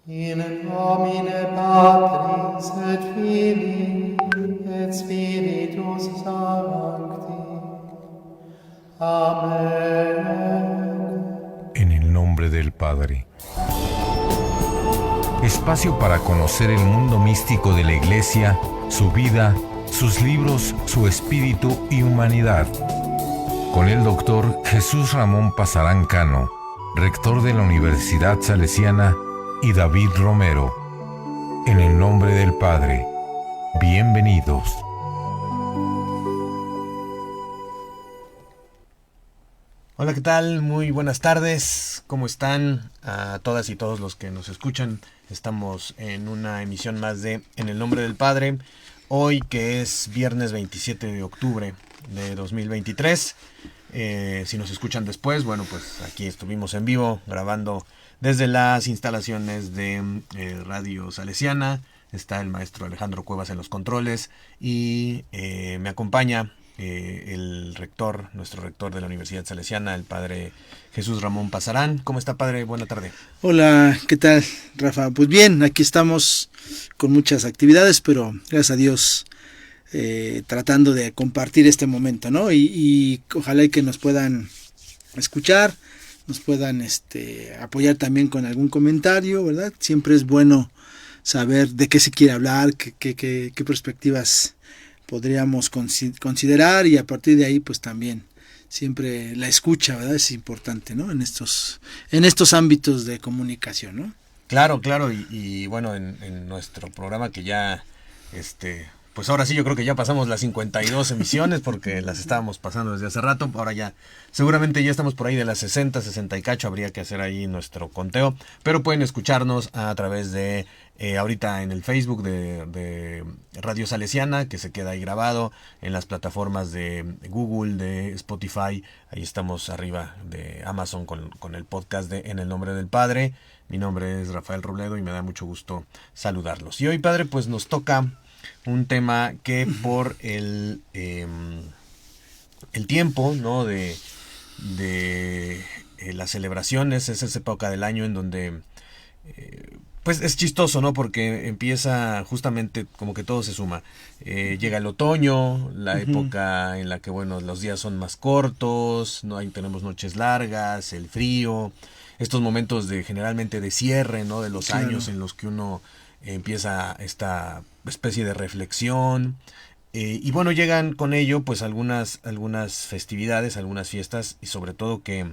In nomine Patris et Filii et Spiritus Sancti. Amén. En el nombre del Padre. Espacio para conocer el mundo místico de la Iglesia, su vida, sus libros, su espíritu y humanidad. Con el doctor Jesús Ramón Pasarán Cano, rector de la Universidad Salesiana, y David Romero. En el nombre del Padre. Bienvenidos. Hola, ¿qué tal? Muy buenas tardes. ¿Cómo están a todas y todos los que nos escuchan? Estamos en una emisión más de En el nombre del Padre. Hoy, que es viernes 27 de octubre de 2023. Si nos escuchan después, bueno, pues aquí estuvimos en vivo grabando desde las instalaciones de Radio Salesiana. Está el maestro Alejandro Cuevas en los controles y me acompaña el rector, nuestro rector de la Universidad Salesiana, el padre Jesús Ramón Pasarán. ¿Cómo está, padre? Buena tarde. Hola, ¿qué tal, Rafa? Pues bien, aquí estamos con muchas actividades, pero gracias a Dios tratando de compartir este momento, ¿no? Y ojalá que nos puedan escuchar, nos puedan apoyar también con algún comentario, ¿verdad? Siempre es bueno saber de qué se quiere hablar, qué perspectivas podríamos considerar, y a partir de ahí pues también siempre la escucha, ¿verdad? Es importante, ¿no? En estos ámbitos de comunicación, ¿no? Claro, y bueno, en nuestro programa que ya pues ahora sí yo creo que ya pasamos las 52 emisiones porque las estábamos pasando desde hace rato. Ahora ya seguramente ya estamos por ahí de las 60 y cacho. Habría que hacer ahí nuestro conteo. Pero pueden escucharnos a través de ahorita en el Facebook de Radio Salesiana, que se queda ahí grabado, en las plataformas de Google, de Spotify. Ahí estamos arriba de Amazon con el podcast de En el nombre del Padre. Mi nombre es Rafael Robledo y me da mucho gusto saludarlos. Y hoy, padre, pues nos toca un tema que por el tiempo, ¿no? de las celebraciones, es esa época del año en donde pues es chistoso, ¿no? Porque empieza justamente como que todo se suma. Llega el otoño, la época en la que, bueno, los días son más cortos, no ahí tenemos noches largas, el frío, estos momentos generalmente de cierre, ¿no? De los años en los que uno empieza esta especie de reflexión, y bueno, llegan con ello pues algunas festividades, algunas fiestas, y sobre todo que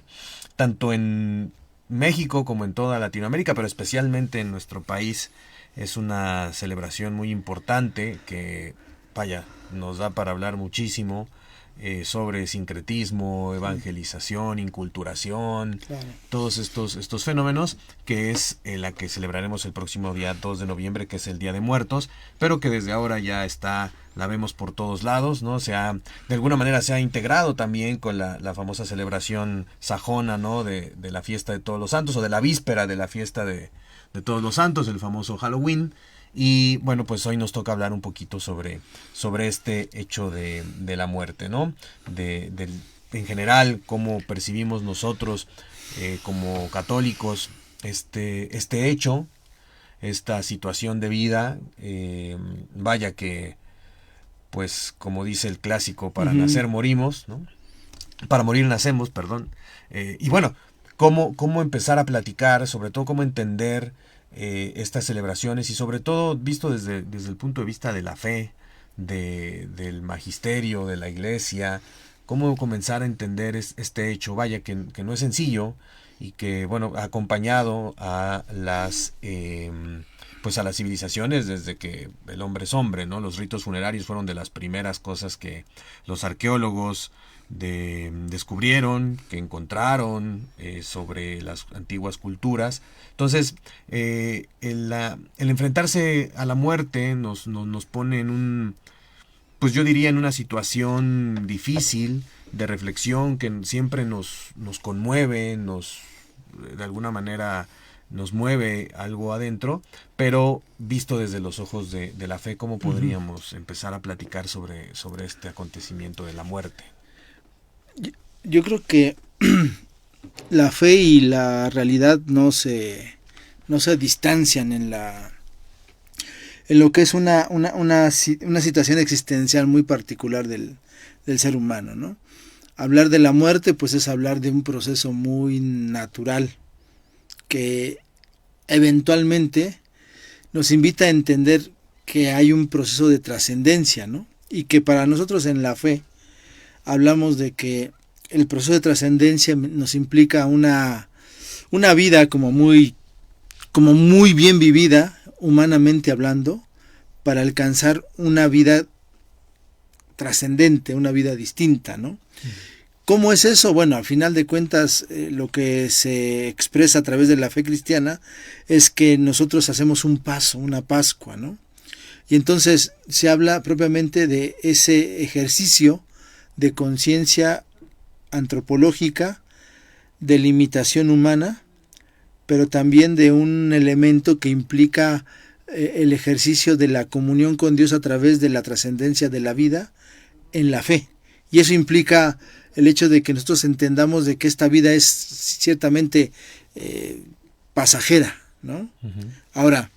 tanto en México como en toda Latinoamérica, pero especialmente en nuestro país, es una celebración muy importante que, vaya, nos da para hablar muchísimo sobre sincretismo, evangelización, inculturación, claro. Todos estos fenómenos, que es la que celebraremos el próximo día 2 de noviembre, que es el Día de Muertos, pero que desde ahora ya la vemos por todos lados, ¿no? De alguna manera se ha integrado también con la famosa celebración sajona, ¿no? De la fiesta de Todos los Santos, o de la víspera de la fiesta de Todos los Santos, el famoso Halloween. Y bueno, pues hoy nos toca hablar un poquito sobre este hecho de la muerte, ¿no? En general, cómo percibimos nosotros como católicos este hecho, esta situación de vida. Vaya que, pues como dice el clásico, para nacer morimos, ¿no? Para morir nacemos, perdón. Y bueno, cómo empezar a platicar, sobre todo cómo entender estas celebraciones, y sobre todo visto desde el punto de vista de la fe, del magisterio, de la iglesia, cómo comenzar a entender este hecho, vaya que no es sencillo, y que, bueno, ha acompañado a pues a las civilizaciones desde que el hombre es hombre, ¿no? Los ritos funerarios fueron de las primeras cosas que los arqueólogos descubrieron, que encontraron sobre las antiguas culturas. Entonces, el enfrentarse a la muerte nos pone en pues yo diría en una situación difícil de reflexión, que siempre nos conmueve, de alguna manera nos mueve algo adentro, pero visto desde los ojos de la fe, ¿cómo podríamos empezar a platicar sobre este acontecimiento de la muerte? Yo creo que la fe y la realidad no se no se distancian en lo que es una situación existencial muy particular del ser humano, ¿no? Hablar de la muerte, pues es hablar de un proceso muy natural que eventualmente nos invita a entender que hay un proceso de trascendencia, ¿no? Y que para nosotros en la fe hablamos de que el proceso de trascendencia nos implica una vida como muy bien vivida, humanamente hablando, para alcanzar una vida trascendente, una vida distinta, ¿no? ¿Cómo es eso? Bueno, al final de cuentas, lo que se expresa a través de la fe cristiana es que nosotros hacemos un paso, una Pascua, ¿no? Y entonces se habla propiamente de ese ejercicio de conciencia antropológica, de limitación humana, pero también de un elemento que implica el ejercicio de la comunión con Dios a través de la trascendencia de la vida en la fe. Y eso implica el hecho de que nosotros entendamos de que esta vida es ciertamente pasajera, ¿no? Uh-huh. Ahora,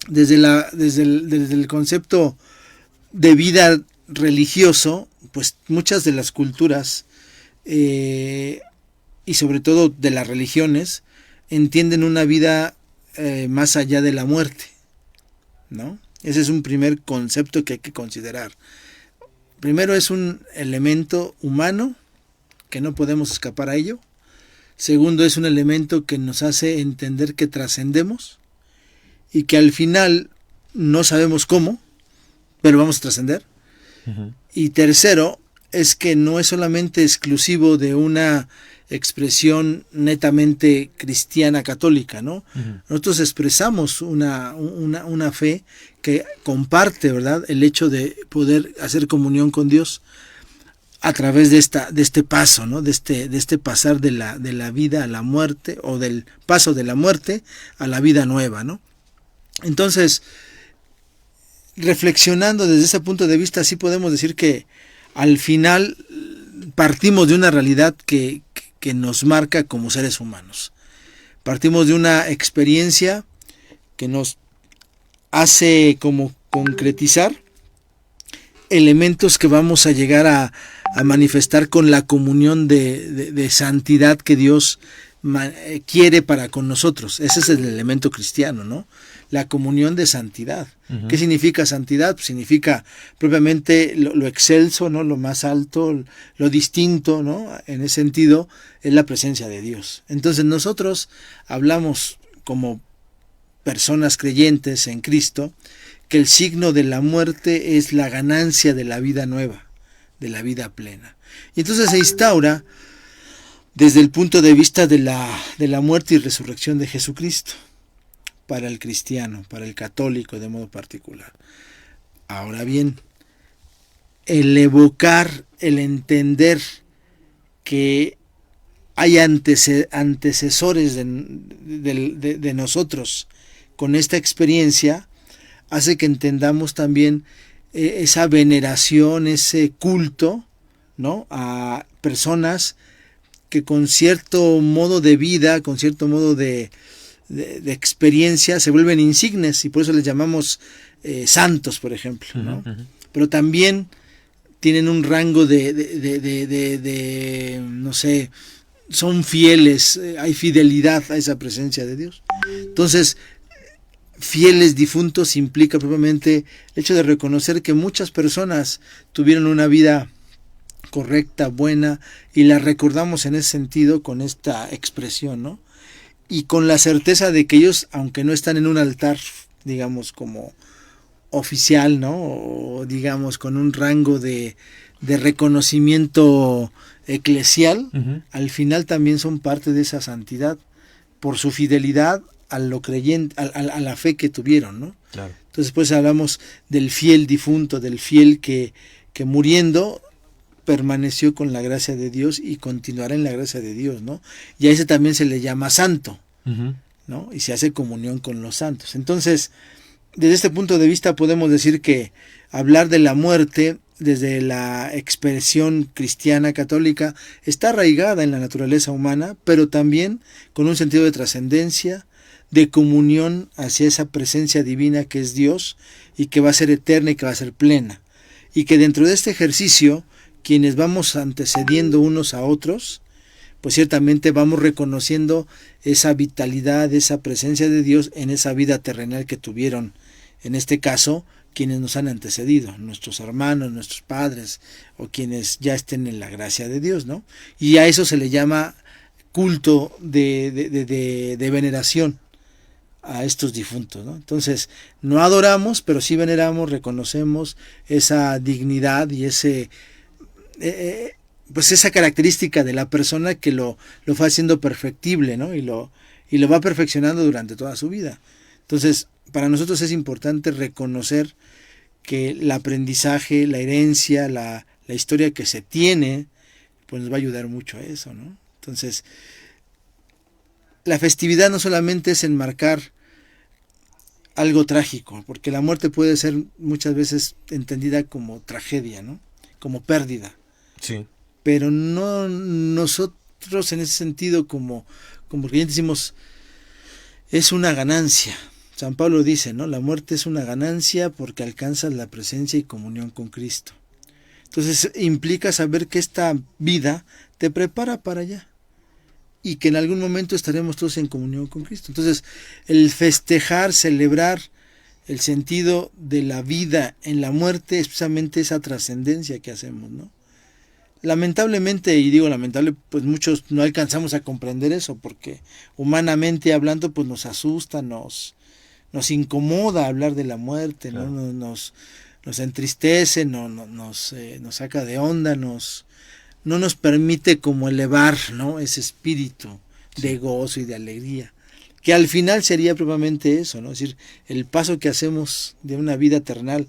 desde el concepto de vida religioso, pues muchas de las culturas y sobre todo de las religiones entienden una vida más allá de la muerte, ¿no? Ese es un primer concepto que hay que considerar. Primero, es un elemento humano que no podemos escapar a ello. Segundo, es un elemento que nos hace entender que trascendemos y que al final no sabemos cómo, pero vamos a trascender. Uh-huh. Y tercero, es que no es solamente exclusivo de una expresión netamente cristiana católica, ¿no? Uh-huh. Nosotros expresamos una fe que comparte, ¿verdad?, el hecho de poder hacer comunión con Dios a través de este paso, ¿no?, de este pasar de la vida a la muerte, o del paso de la muerte a la vida nueva, ¿no? Entonces, reflexionando desde ese punto de vista, sí podemos decir que al final partimos de una realidad que nos marca como seres humanos. Partimos de una experiencia que nos hace como concretizar elementos que vamos a llegar a manifestar con la comunión de santidad que Dios quiere para con nosotros. Ese es el elemento cristiano, ¿no? La comunión de santidad. Uh-huh. ¿Qué significa santidad? Pues significa propiamente lo excelso, ¿no?, lo más alto, lo distinto, ¿no? En ese sentido es la presencia de Dios. Entonces nosotros hablamos como personas creyentes en Cristo que el signo de la muerte es la ganancia de la vida nueva, de la vida plena. Y entonces se instaura desde el punto de vista de la muerte y resurrección de Jesucristo para el cristiano, para el católico de modo particular. Ahora bien, el evocar, el entender que hay antecesores de nosotros con esta experiencia, hace que entendamos también esa veneración, ese culto, ¿no?, a personas que con cierto modo de vida, con cierto modo de experiencia, se vuelven insignes, y por eso les llamamos santos, por ejemplo, ¿no? Uh-huh. Pero también tienen un rango de no sé, son fieles, hay fidelidad a esa presencia de Dios. Entonces, fieles difuntos implica propiamente el hecho de reconocer que muchas personas tuvieron una vida correcta, buena, y la recordamos en ese sentido con esta expresión, ¿no? Y con la certeza de que ellos, aunque no están en un altar, digamos, como oficial, ¿no?, o digamos con un rango de reconocimiento eclesial, uh-huh, al final también son parte de esa santidad por su fidelidad a lo creyente, a la fe que tuvieron, ¿no? Claro. Entonces, pues hablamos del fiel difunto, del fiel que muriendo permaneció con la gracia de Dios y continuará en la gracia de Dios, ¿no? Y a ese también se le llama santo, uh-huh, ¿no? Y se hace comunión con los santos. Entonces, desde este punto de vista podemos decir que hablar de la muerte desde la expresión cristiana católica está arraigada en la naturaleza humana, pero también con un sentido de trascendencia, de comunión hacia esa presencia divina que es Dios y que va a ser eterna y que va a ser plena. Y que dentro de este ejercicio, quienes vamos antecediendo unos a otros, pues ciertamente vamos reconociendo esa vitalidad, esa presencia de Dios en esa vida terrenal que tuvieron, en este caso, quienes nos han antecedido, nuestros hermanos, nuestros padres, o quienes ya estén en la gracia de Dios, ¿no? Y a eso se le llama culto de veneración a estos difuntos, ¿no? Entonces, no adoramos, pero sí veneramos, reconocemos esa dignidad y ese pues esa característica de la persona que lo fue haciendo perfectible, ¿no? Y lo va perfeccionando durante toda su vida. Entonces, para nosotros es importante reconocer que el aprendizaje, la herencia, la historia que se tiene, pues nos va a ayudar mucho a eso, ¿no? Entonces, la festividad no solamente es enmarcar algo trágico, porque la muerte puede ser muchas veces entendida como tragedia, ¿no? Como pérdida. Sí. Pero no nosotros en ese sentido como creyentes decimos, es una ganancia. San Pablo dice, ¿no? La muerte es una ganancia porque alcanzas la presencia y comunión con Cristo. Entonces implica saber que esta vida te prepara para allá y que en algún momento estaremos todos en comunión con Cristo. Entonces el festejar, celebrar el sentido de la vida en la muerte es precisamente esa trascendencia que hacemos, ¿no? Lamentablemente, y digo lamentable, pues muchos no alcanzamos a comprender eso, porque humanamente hablando, pues nos asusta, nos incomoda hablar de la muerte, claro. ¿No? Nos entristece, nos saca de onda, no nos permite como elevar, ¿no? Ese espíritu de gozo y de alegría, que al final sería propiamente eso, ¿no? Es decir, el paso que hacemos de una vida terrenal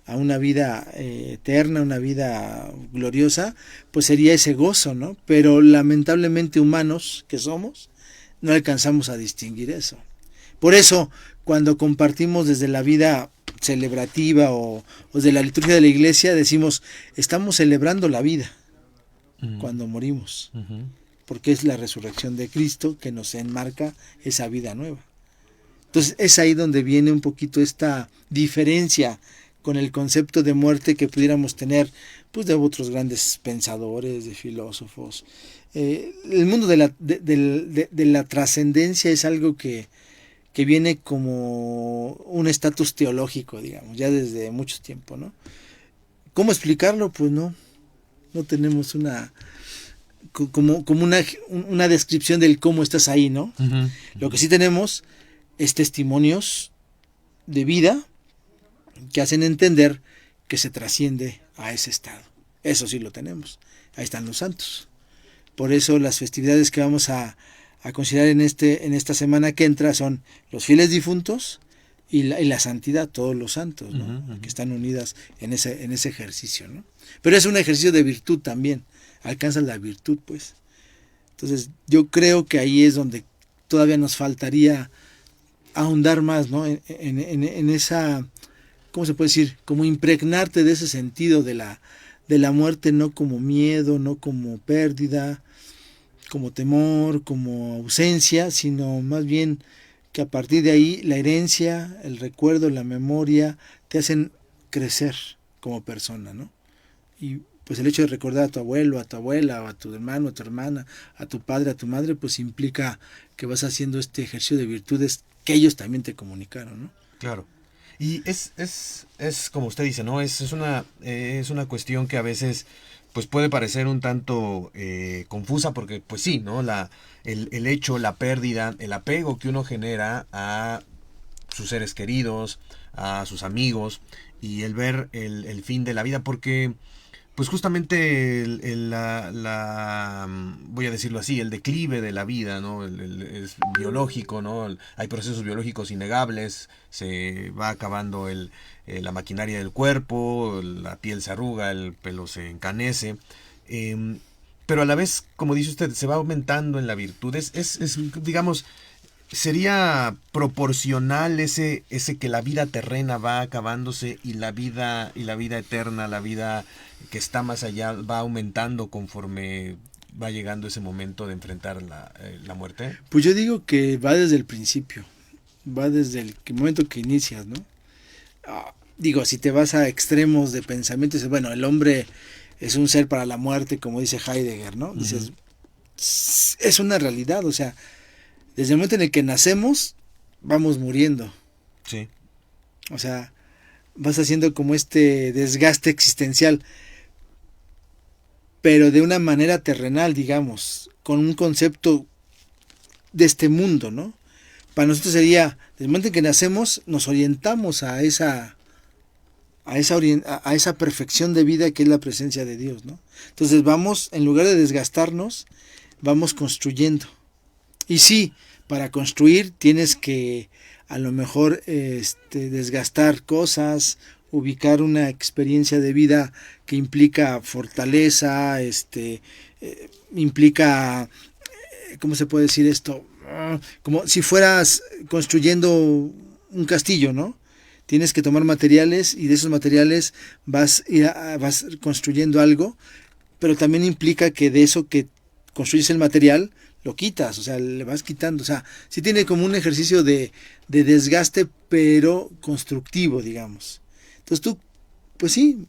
a una vida eterna, una vida gloriosa, pues sería ese gozo, ¿no? Pero lamentablemente humanos que somos, no alcanzamos a distinguir eso. Por eso, cuando compartimos desde la vida celebrativa o de la liturgia de la iglesia, decimos, estamos celebrando la vida cuando morimos, porque es la resurrección de Cristo que nos enmarca esa vida nueva. Entonces, es ahí donde viene un poquito esta diferencia con el concepto de muerte que pudiéramos tener pues de otros grandes pensadores, de filósofos. El mundo de la trascendencia es algo que viene como un estatus teológico, digamos, ya desde mucho tiempo, ¿no? ¿Cómo explicarlo? Pues no tenemos una descripción del cómo estás ahí, ¿no? Uh-huh. Lo que sí tenemos es testimonios de vida que hacen entender que se trasciende a ese estado. Eso sí lo tenemos. Ahí están los santos. Por eso las festividades que vamos a considerar en esta semana que entra son los fieles difuntos y la santidad, todos los santos, ¿no? Uh-huh. Que están unidas en ese ejercicio, ¿no? Pero es un ejercicio de virtud también. Alcanzan la virtud, pues. Entonces, yo creo que ahí es donde todavía nos faltaría ahondar más, ¿no? En esa, ¿cómo se puede decir? Como impregnarte de ese sentido de la muerte, no como miedo, no como pérdida, como temor, como ausencia, sino más bien que a partir de ahí la herencia, el recuerdo, la memoria te hacen crecer como persona, ¿no? Y pues el hecho de recordar a tu abuelo, a tu abuela, o a tu hermano, a tu hermana, a tu padre, a tu madre, pues implica que vas haciendo este ejercicio de virtudes que ellos también te comunicaron, ¿no? Claro. Y es como usted dice, ¿no? Es una cuestión que a veces pues puede parecer un tanto confusa porque pues sí, ¿no? El hecho, la pérdida, el apego que uno genera a sus seres queridos, a sus amigos y el ver el fin de la vida, porque pues justamente voy a decirlo así, el declive de la vida, ¿no? Es biológico, ¿no? Hay procesos biológicos innegables, se va acabando la maquinaria del cuerpo, la piel se arruga, el pelo se encanece, pero a la vez, como dice usted, se va aumentando en la virtud. Digamos, sería proporcional ese que la vida terrena va acabándose y la vida eterna, la vida que está más allá va aumentando conforme va llegando ese momento de enfrentar la muerte. Pues yo digo que va desde el principio. va desde el momento que inicias, ¿no? Digo, si te vas a extremos de pensamiento, dices, bueno, el hombre es un ser para la muerte, como dice Heidegger, ¿no? Dices, es una realidad, o sea, desde el momento en el que nacemos, vamos muriendo. Sí. O sea, vas haciendo como este desgaste existencial, pero de una manera terrenal, digamos, con un concepto de este mundo, ¿no? Para nosotros sería, desde el momento en que nacemos, nos orientamos a esa perfección de vida que es la presencia de Dios, ¿no? Entonces vamos, en lugar de desgastarnos, vamos construyendo. Y sí, para construir tienes que a lo mejor desgastar cosas, ubicar una experiencia de vida que implica fortaleza, implica, ¿cómo se puede decir esto? Como si fueras construyendo un castillo, ¿no? Tienes que tomar materiales y de esos materiales vas construyendo algo, pero también implica que de eso que construyes el material, lo quitas, o sea, le vas quitando, o sea, sí tiene como un ejercicio de desgaste, pero constructivo, digamos. Entonces tú, pues sí,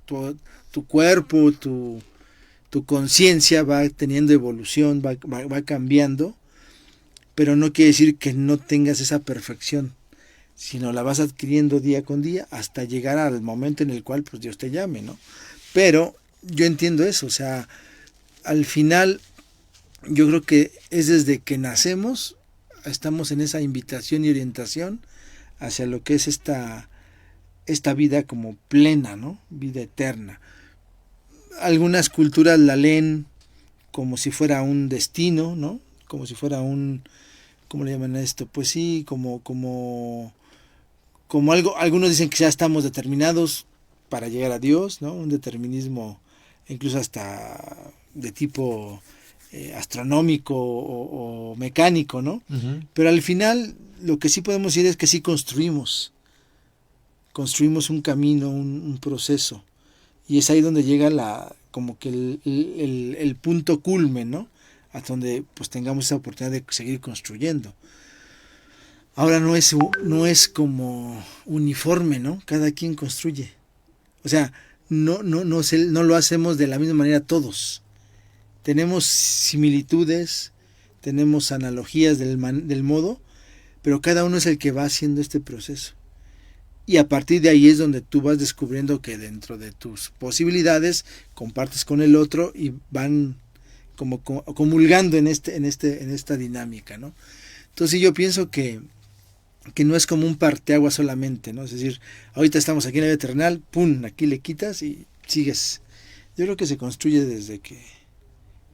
tu cuerpo, tu conciencia va teniendo evolución, va cambiando, pero no quiere decir que no tengas esa perfección, sino la vas adquiriendo día con día hasta llegar al momento en el cual pues Dios te llame, ¿no? Pero yo entiendo eso, o sea, al final yo creo que es desde que nacemos, estamos en esa invitación y orientación hacia lo que es esta vida como plena, ¿no? Vida eterna. Algunas culturas la leen como si fuera un destino, ¿no? Como si fuera ¿cómo le llaman a esto? Pues sí, como algo, algunos dicen que ya estamos determinados para llegar a Dios, ¿no? Un determinismo incluso hasta de tipo astronómico o mecánico, ¿no? Uh-huh. Pero al final lo que sí podemos decir es que sí construimos un camino, un proceso, y es ahí donde llega como que el punto culmen, ¿no? Hasta donde pues tengamos esa oportunidad de seguir construyendo. Ahora no es como uniforme, ¿no? Cada quien construye. O sea, no lo hacemos de la misma manera todos. Tenemos similitudes, tenemos analogías del modo, pero cada uno es el que va haciendo este proceso. Y a partir de ahí es donde tú vas descubriendo que dentro de tus posibilidades compartes con el otro y van como comulgando en esta dinámica, ¿no? Entonces yo pienso que no es como un parteaguas solamente, ¿no? Es decir, ahorita estamos aquí en la vida terrenal, pum, aquí le quitas y sigues. Yo creo que se construye desde que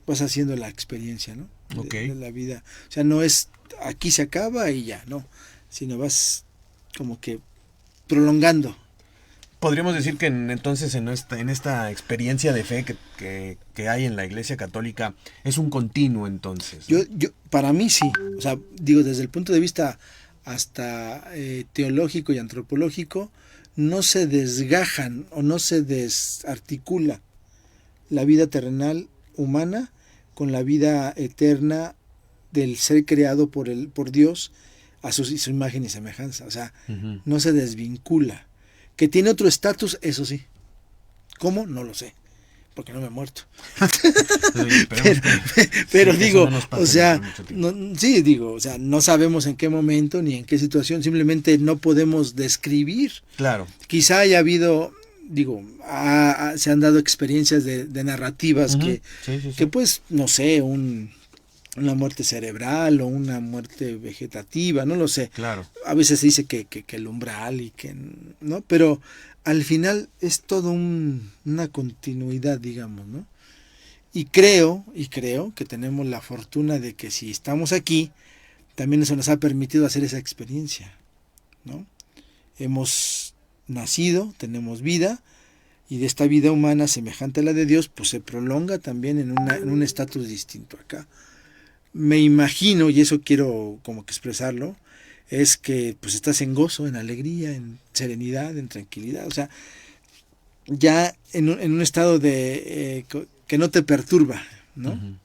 vas haciendo la experiencia, ¿no? Okay. De la vida. O sea, no es aquí se acaba y ya, no, sino vas como que prolongando. Podríamos decir que entonces en esta experiencia de fe que hay en la Iglesia Católica es un continuo entonces, ¿no? Yo para mí sí, o sea, digo desde el punto de vista hasta teológico y antropológico, no se desgajan o no se desarticula la vida terrenal humana con la vida eterna del ser creado por Dios a su imagen y semejanza, o sea, uh-huh. No se desvincula. Que tiene otro estatus, eso sí. ¿Cómo? No lo sé, porque no me he muerto. pero digo, o sea, o sea, no sabemos en qué momento ni en qué situación, simplemente no podemos describir. Claro. Quizá haya habido, digo, se han dado experiencias de narrativas uh-huh. que pues, no sé, una muerte cerebral o una muerte vegetativa, no lo sé. Claro. A veces se dice que el umbral y que no, pero al final es todo una continuidad, digamos, ¿no? Y creo que tenemos la fortuna de que si estamos aquí, también eso nos ha permitido hacer esa experiencia, ¿no? Hemos nacido, tenemos vida, y de esta vida humana semejante a la de Dios, pues se prolonga también en un estatus distinto acá. Me imagino, y eso quiero como que expresarlo, es que pues estás en gozo, en alegría, en serenidad, en tranquilidad, o sea, ya en un estado de que no te perturba, ¿no? Uh-huh.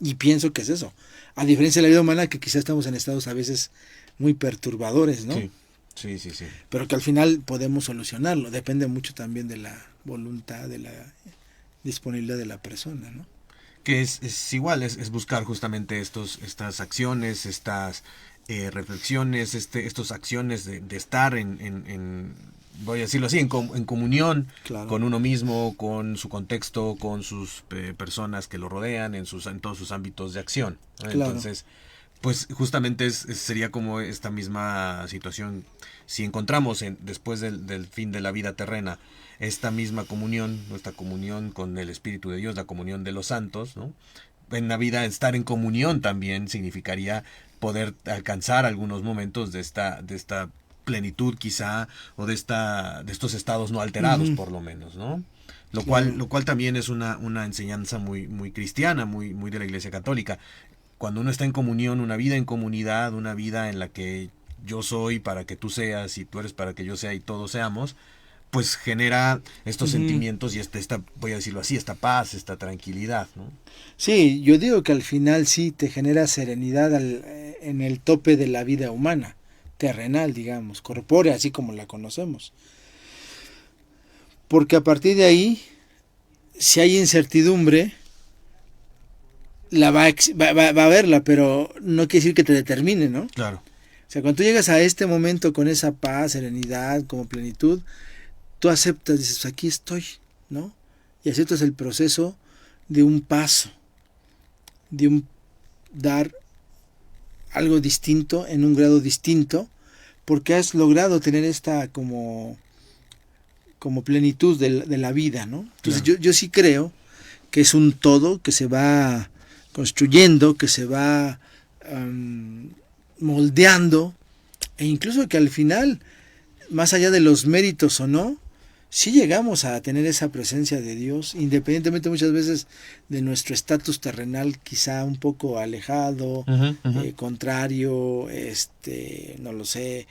Y pienso que es eso, a diferencia de la vida humana, que quizás estamos en estados a veces muy perturbadores, ¿no? Sí. Pero que al final podemos solucionarlo. Depende mucho también de la voluntad, de la disponibilidad de la persona, ¿no? Que es igual, es buscar justamente estas acciones, estas reflexiones, estos acciones de estar voy a decirlo así, en comunión Claro. con uno mismo, con su contexto, con sus personas que lo rodean, en todos sus ámbitos de acción, ¿no? Claro. Entonces, pues justamente sería como esta misma situación. Si encontramos después del fin de la vida terrena esta misma comunión, nuestra comunión con el Espíritu de Dios, la comunión de los santos, ¿no? En la vida estar en comunión también significaría poder alcanzar algunos momentos de esta plenitud quizá, o de estos estados no alterados, por lo menos, ¿no? Lo cual también es una enseñanza muy, muy cristiana, muy, muy de la Iglesia Católica. Cuando uno está en comunión, una vida en comunidad, una vida en la que yo soy para que tú seas y tú eres para que yo sea y todos seamos, pues genera estos sentimientos y esta, voy a decirlo así, esta paz, esta tranquilidad, ¿no? Sí, yo digo que al final sí te genera serenidad en el tope de la vida humana, terrenal, digamos, corpórea, así como la conocemos. Porque a partir de ahí, si hay incertidumbre, va a haberla, pero no quiere decir que te determine, ¿no? Claro. O sea, cuando tú llegas a este momento con esa paz, serenidad, como plenitud, tú aceptas, dices, aquí estoy, ¿no? Y aceptas el proceso de un paso, de dar algo distinto en un grado distinto, porque has logrado tener esta como plenitud de la vida, ¿no? Entonces Claro. yo sí creo que es un todo que se va construyendo, que se va moldeando, e incluso que al final, más allá de los méritos o no, sí llegamos a tener esa presencia de Dios, independientemente muchas veces de nuestro estatus terrenal, quizá un poco alejado, contrario, no lo sé,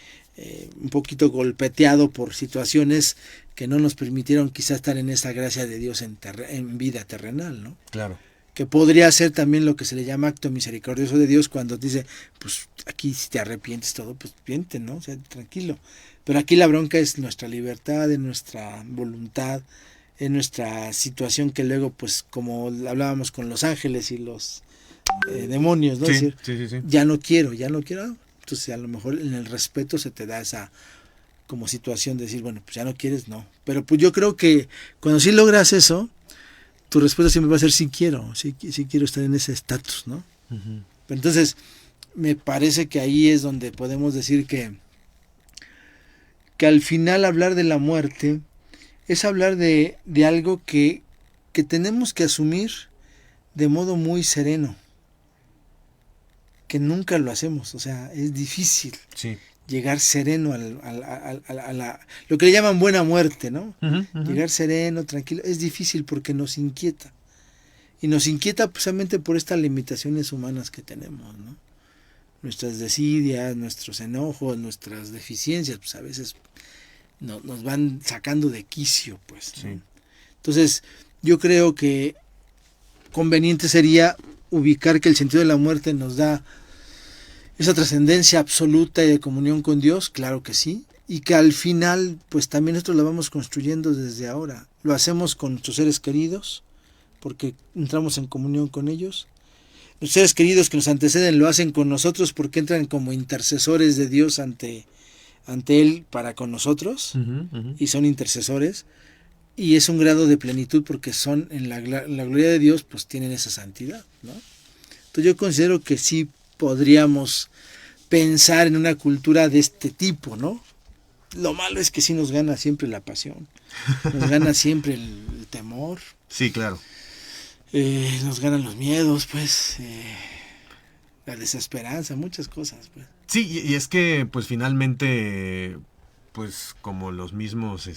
un poquito golpeteado por situaciones que no nos permitieron quizá estar en esa gracia de Dios en vida terrenal, ¿no? Claro. Que podría ser también lo que se le llama acto misericordioso de Dios cuando dice, pues aquí si te arrepientes todo, pues piente, ¿no? O sea, tranquilo. Pero aquí la bronca es nuestra libertad, en nuestra voluntad, en nuestra situación que luego, pues como hablábamos con los ángeles y los demonios, ¿no? Sí, Es decir, sí. ya no quiero. Entonces a lo mejor en el respeto se te da esa como situación de decir, bueno, pues ya no quieres, no. Pero pues yo creo que cuando sí logras eso, tu respuesta siempre va a ser sí quiero estar en ese estatus, ¿no? Uh-huh. Pero entonces me parece que ahí es donde podemos decir que al final hablar de la muerte es hablar de algo que tenemos que asumir de modo muy sereno, que nunca lo hacemos, o sea, es difícil llegar sereno a lo que le llaman buena muerte, ¿no? Llegar sereno, tranquilo, es difícil porque nos inquieta, y nos inquieta precisamente por estas limitaciones humanas que tenemos, ¿no? Nuestras desidias, nuestros enojos, nuestras deficiencias, pues a veces nos van sacando de quicio, pues, ¿no? Sí. Entonces, yo creo que conveniente sería ubicar que el sentido de la muerte nos da esa trascendencia absoluta y de comunión con Dios, claro que sí, y que al final, pues también nosotros la vamos construyendo desde ahora. Lo hacemos con nuestros seres queridos, porque entramos en comunión con ellos. Los seres queridos que nos anteceden lo hacen con nosotros porque entran como intercesores de Dios ante Él para con nosotros, y son intercesores, y es un grado de plenitud porque son en la gloria de Dios, pues tienen esa santidad, ¿no? Entonces yo considero que sí podríamos pensar en una cultura de este tipo, ¿no? Lo malo es que sí nos gana siempre la pasión, nos gana siempre el temor. Sí, claro. Nos ganan los miedos, pues, la desesperanza, muchas cosas, pues. Sí, y es que, pues, finalmente, pues, como los mismos,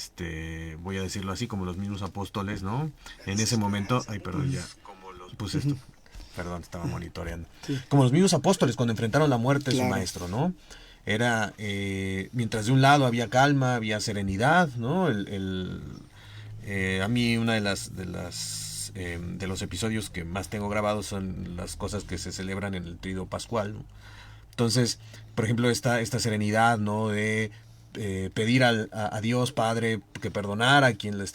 voy a decirlo así, como los mismos apóstoles, ¿no? En ese momento, ay, perdón, ya, como los, pues esto, perdón, estaba monitoreando. Sí. Como los mismos apóstoles cuando enfrentaron la muerte de su maestro, ¿no? Era, mientras de un lado había calma, había serenidad, ¿no? A mí una de los episodios que más tengo grabados son las cosas que se celebran en el Tríodo Pascual, ¿no? Entonces, por ejemplo, esta serenidad, ¿no? De pedir a Dios Padre que perdonara a quienes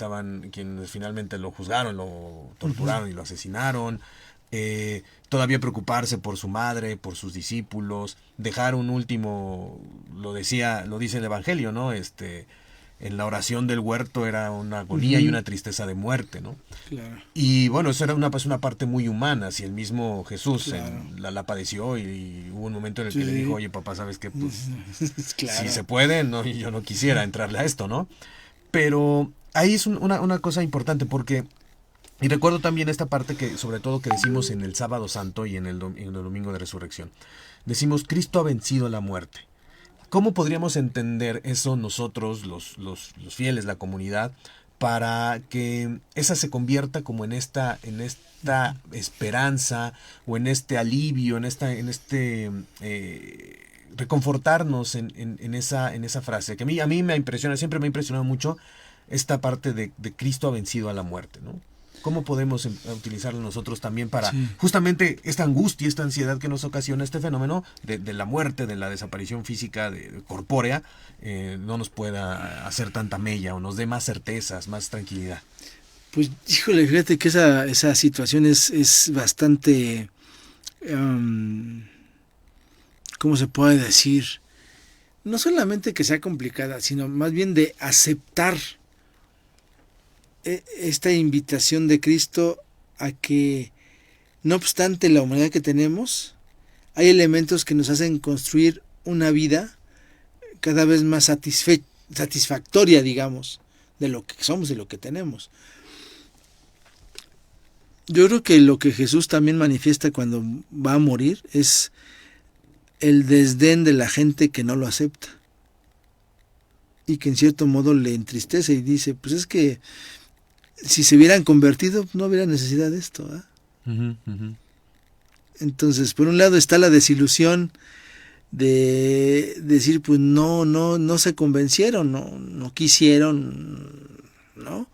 finalmente lo juzgaron, lo torturaron y lo asesinaron. Todavía preocuparse por su madre, por sus discípulos, dejar un último, lo dice el Evangelio, ¿no? En la oración del huerto era una agonía y una tristeza de muerte, ¿no? Claro. Y bueno, eso era una parte muy humana. Si el mismo Jesús Claro. la padeció y hubo un momento en el que le dijo, oye papá, ¿sabes qué? Pues Claro. si se puede, no, yo no quisiera entrarle a esto, ¿no? Pero ahí es una cosa importante porque, y recuerdo también esta parte que sobre todo que decimos en el Sábado Santo y en el Domingo de Resurrección. Decimos, Cristo ha vencido la muerte. ¿Cómo podríamos entender eso nosotros, los fieles, la comunidad, para que esa se convierta como en esta esperanza o en este alivio, en este reconfortarnos en esa frase? Que a mí me impresiona, siempre me ha impresionado mucho esta parte de Cristo ha vencido a la muerte, ¿no? ¿Cómo podemos utilizarlo nosotros también para justamente esta angustia, esta ansiedad que nos ocasiona este fenómeno de la muerte, de la desaparición física corpórea, no nos pueda hacer tanta mella o nos dé más certezas, más tranquilidad? Pues, híjole, fíjate que esa situación es bastante, ¿cómo se puede decir? No solamente que sea complicada, sino más bien de aceptar esta invitación de Cristo a que, no obstante la humanidad que tenemos, hay elementos que nos hacen construir una vida cada vez más satisfactoria, digamos, de lo que somos, de lo que tenemos. Yo creo que lo que Jesús también manifiesta cuando va a morir es el desdén de la gente que no lo acepta y que en cierto modo le entristece y dice, pues es que si se hubieran convertido no hubiera necesidad de esto, ¿eh? Entonces, por un lado está la desilusión de decir, pues no se convencieron, no quisieron, ¿no?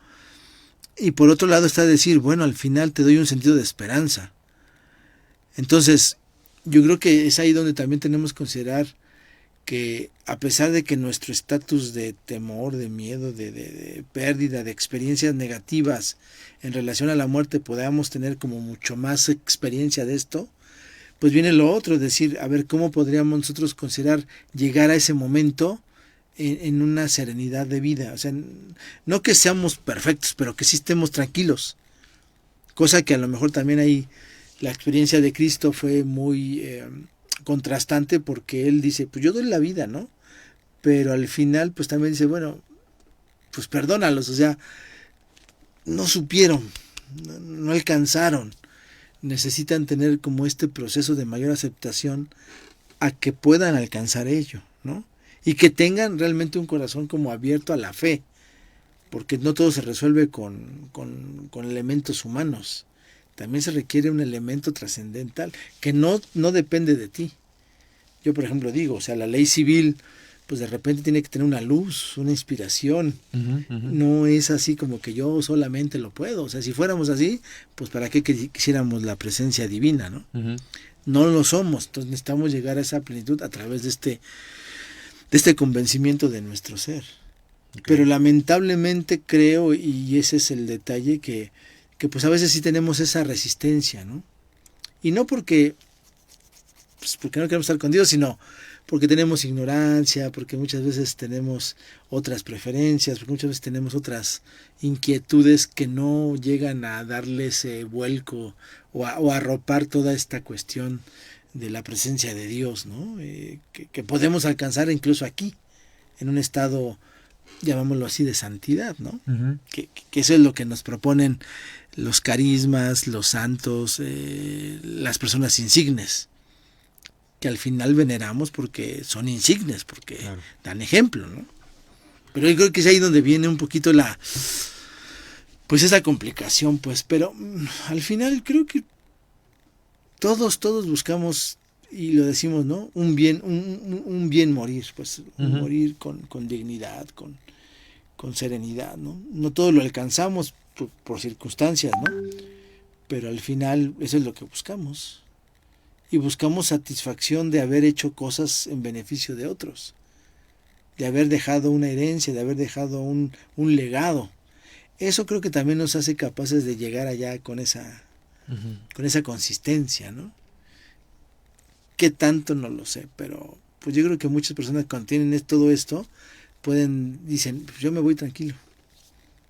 Y por otro lado está decir, bueno, al final te doy un sentido de esperanza. Entonces, yo creo que es ahí donde también tenemos que considerar que a pesar de que nuestro estatus de temor, de miedo, de pérdida, de experiencias negativas en relación a la muerte podamos tener como mucho más experiencia de esto, pues viene lo otro, es decir, a ver cómo podríamos nosotros considerar llegar a ese momento en una serenidad de vida. O sea, no que seamos perfectos, pero que sí estemos tranquilos. Cosa que a lo mejor también ahí la experiencia de Cristo fue muy contrastante, porque él dice, pues yo doy la vida, ¿no? Pero al final pues también dice, bueno, pues perdónalos, o sea, no supieron, no alcanzaron, necesitan tener como este proceso de mayor aceptación a que puedan alcanzar ello, ¿no? Y que tengan realmente un corazón como abierto a la fe, porque no todo se resuelve con elementos humanos. También se requiere un elemento trascendental que no depende de ti. Yo, por ejemplo, digo, o sea, la ley civil, pues de repente tiene que tener una luz, una inspiración. No es así como que yo solamente lo puedo. O sea, si fuéramos así, pues para qué quisiéramos la presencia divina, ¿no? No lo somos. Entonces necesitamos llegar a esa plenitud a través de este convencimiento de nuestro ser. Okay. Pero lamentablemente creo, y ese es el detalle, que pues a veces sí tenemos esa resistencia, ¿no? Y no porque no queremos estar con Dios, sino porque tenemos ignorancia, porque muchas veces tenemos otras preferencias, porque muchas veces tenemos otras inquietudes que no llegan a darle ese vuelco o a arropar toda esta cuestión de la presencia de Dios, ¿no? Que podemos alcanzar incluso aquí, en un estado, llamámoslo así, de santidad, ¿no? Que eso es lo que nos proponen los carismas, los santos, las personas insignes, que al final veneramos porque son insignes, porque dan ejemplo, ¿no? Pero yo creo que es ahí donde viene un poquito esa complicación, pues, pero al final creo que todos buscamos, y lo decimos, ¿no? Un bien morir, pues, morir con dignidad, con serenidad, ¿no? No todo lo alcanzamos por circunstancias, ¿no? Pero al final eso es lo que buscamos. y buscamos satisfacción de haber hecho cosas en beneficio de otros, de haber dejado una herencia, de haber dejado un legado. Eso creo que también nos hace capaces de llegar allá con esa consistencia, ¿no? ¿Qué tanto? No lo sé, pero pues yo creo que muchas personas cuando tienen todo esto, dicen, pues yo me voy tranquilo,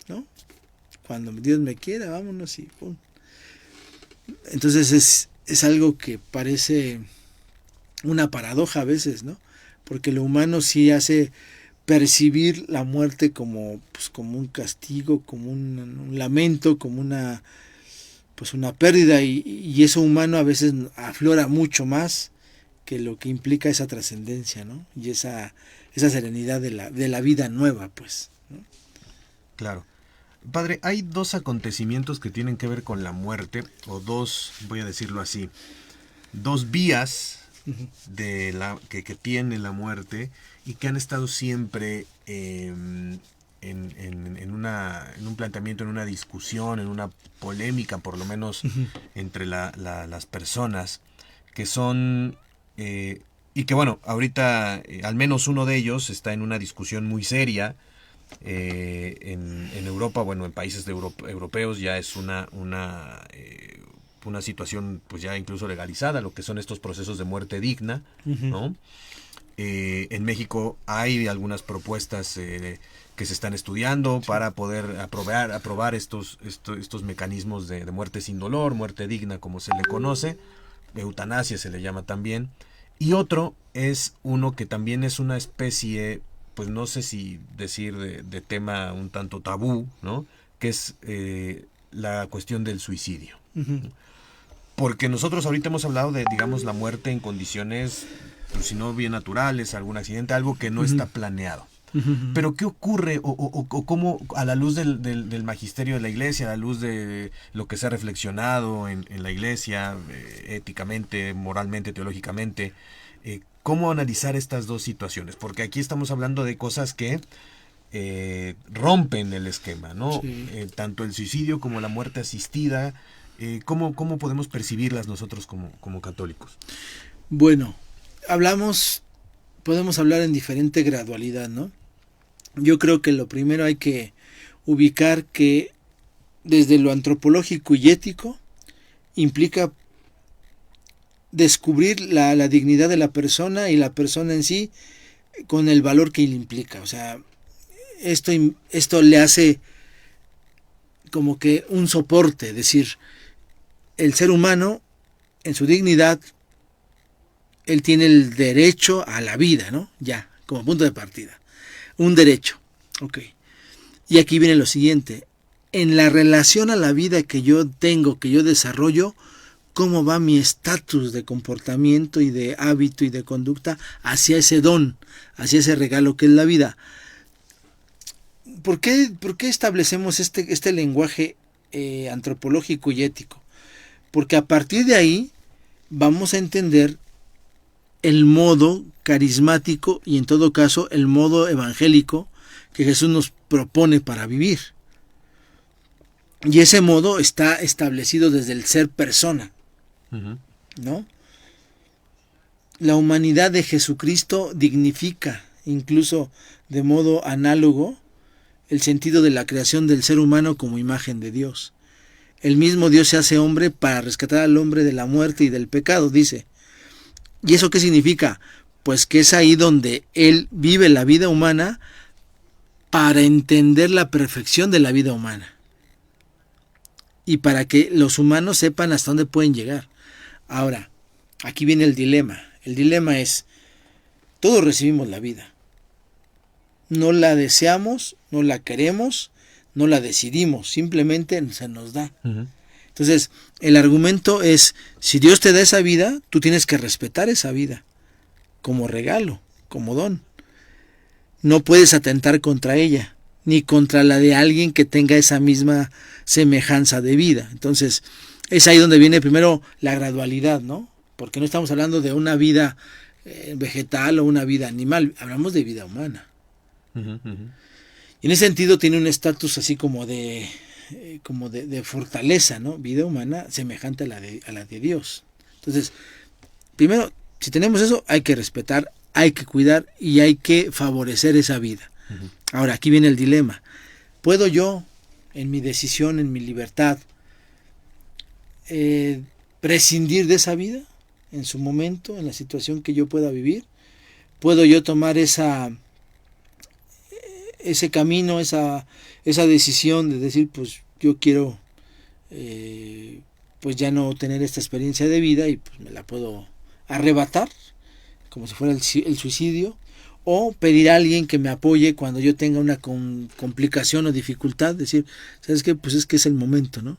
¿no? Cuando Dios me quiera, vámonos y pum. Entonces es algo que parece una paradoja a veces, ¿no? Porque lo humano sí hace percibir la muerte como un castigo, como un lamento, como una pérdida, y eso humano a veces aflora mucho más que lo que implica esa trascendencia, ¿no? Y esa serenidad de la vida nueva, pues, ¿no? Claro. Padre, hay dos acontecimientos que tienen que ver con la muerte, o dos, voy a decirlo así, dos vías que tiene la muerte y que han estado siempre en un planteamiento, en una discusión, en una polémica, por lo menos entre las personas, que son, y que bueno, ahorita al menos uno de ellos está en una discusión muy seria. En Europa, bueno, en países europeos ya es una situación pues ya incluso legalizada, lo que son estos procesos de muerte digna, ¿no? En México hay algunas propuestas que se están estudiando para poder aprobar estos mecanismos de muerte sin dolor, muerte digna como se le conoce, eutanasia se le llama también, y otro es uno que también es una especie, pues no sé si decir de tema un tanto tabú, ¿no? Que es la cuestión del suicidio. Porque nosotros ahorita hemos hablado de, digamos, la muerte en condiciones, pues, si no bien naturales, algún accidente, algo que no está planeado. Pero ¿qué ocurre o cómo, a la luz del magisterio de la Iglesia, a la luz de lo que se ha reflexionado en la Iglesia, éticamente, moralmente, teológicamente, cómo analizar estas dos situaciones? Porque aquí estamos hablando de cosas que rompen el esquema, ¿no? Sí. Tanto el suicidio como la muerte asistida, ¿cómo podemos percibirlas nosotros como católicos? Bueno, podemos hablar en diferente gradualidad, ¿no? Yo creo que lo primero hay que ubicar que desde lo antropológico y ético implica descubrir la dignidad de la persona y la persona en sí con el valor que le implica. O sea, esto le hace como que un soporte, es decir, el ser humano en su dignidad, él tiene el derecho a la vida, ¿no? Ya, como punto de partida. Un derecho. Ok. Y aquí viene lo siguiente. En la relación a la vida que yo tengo, que yo desarrollo, ¿cómo va mi estatus de comportamiento y de hábito y de conducta hacia ese don, hacia ese regalo que es la vida? ¿Por qué establecemos este lenguaje antropológico y ético? Porque a partir de ahí vamos a entender el modo carismático y en todo caso el modo evangélico que Jesús nos propone para vivir. Y ese modo está establecido desde el ser persona, ¿no? La humanidad de Jesucristo dignifica, incluso de modo análogo, el sentido de la creación del ser humano como imagen de Dios. El mismo Dios se hace hombre para rescatar al hombre de la muerte y del pecado, dice. ¿Y eso qué significa? Pues que es ahí donde Él vive la vida humana para entender la perfección de la vida humana. Y para que los humanos sepan hasta dónde pueden llegar. Ahora, aquí viene el dilema. El dilema es, todos recibimos la vida. No la deseamos, no la queremos, no la decidimos, simplemente se nos da. Entonces, el argumento es, si Dios te da esa vida, tú tienes que respetar esa vida, como regalo, como don. No puedes atentar contra ella, ni contra la de alguien que tenga esa misma semejanza de vida. Entonces, es ahí donde viene primero la gradualidad, ¿no? Porque no estamos hablando de una vida vegetal o una vida animal, hablamos de vida humana. Y en ese sentido tiene un estatus así como de fortaleza, ¿no? Vida humana semejante a la de Dios. Entonces, primero, si tenemos eso, hay que respetar, hay que cuidar y hay que favorecer esa vida. Ahora, aquí viene el dilema. ¿Puedo yo, en mi decisión, en mi libertad, prescindir de esa vida en su momento, en la situación que yo pueda vivir? ¿Puedo yo tomar ese camino, esa decisión de decir, pues yo quiero pues ya no tener esta experiencia de vida y pues me la puedo arrebatar, como si fuera el suicidio? O pedir a alguien que me apoye cuando yo tenga una complicación o dificultad, decir, ¿sabes qué? Pues es que es el momento, ¿no?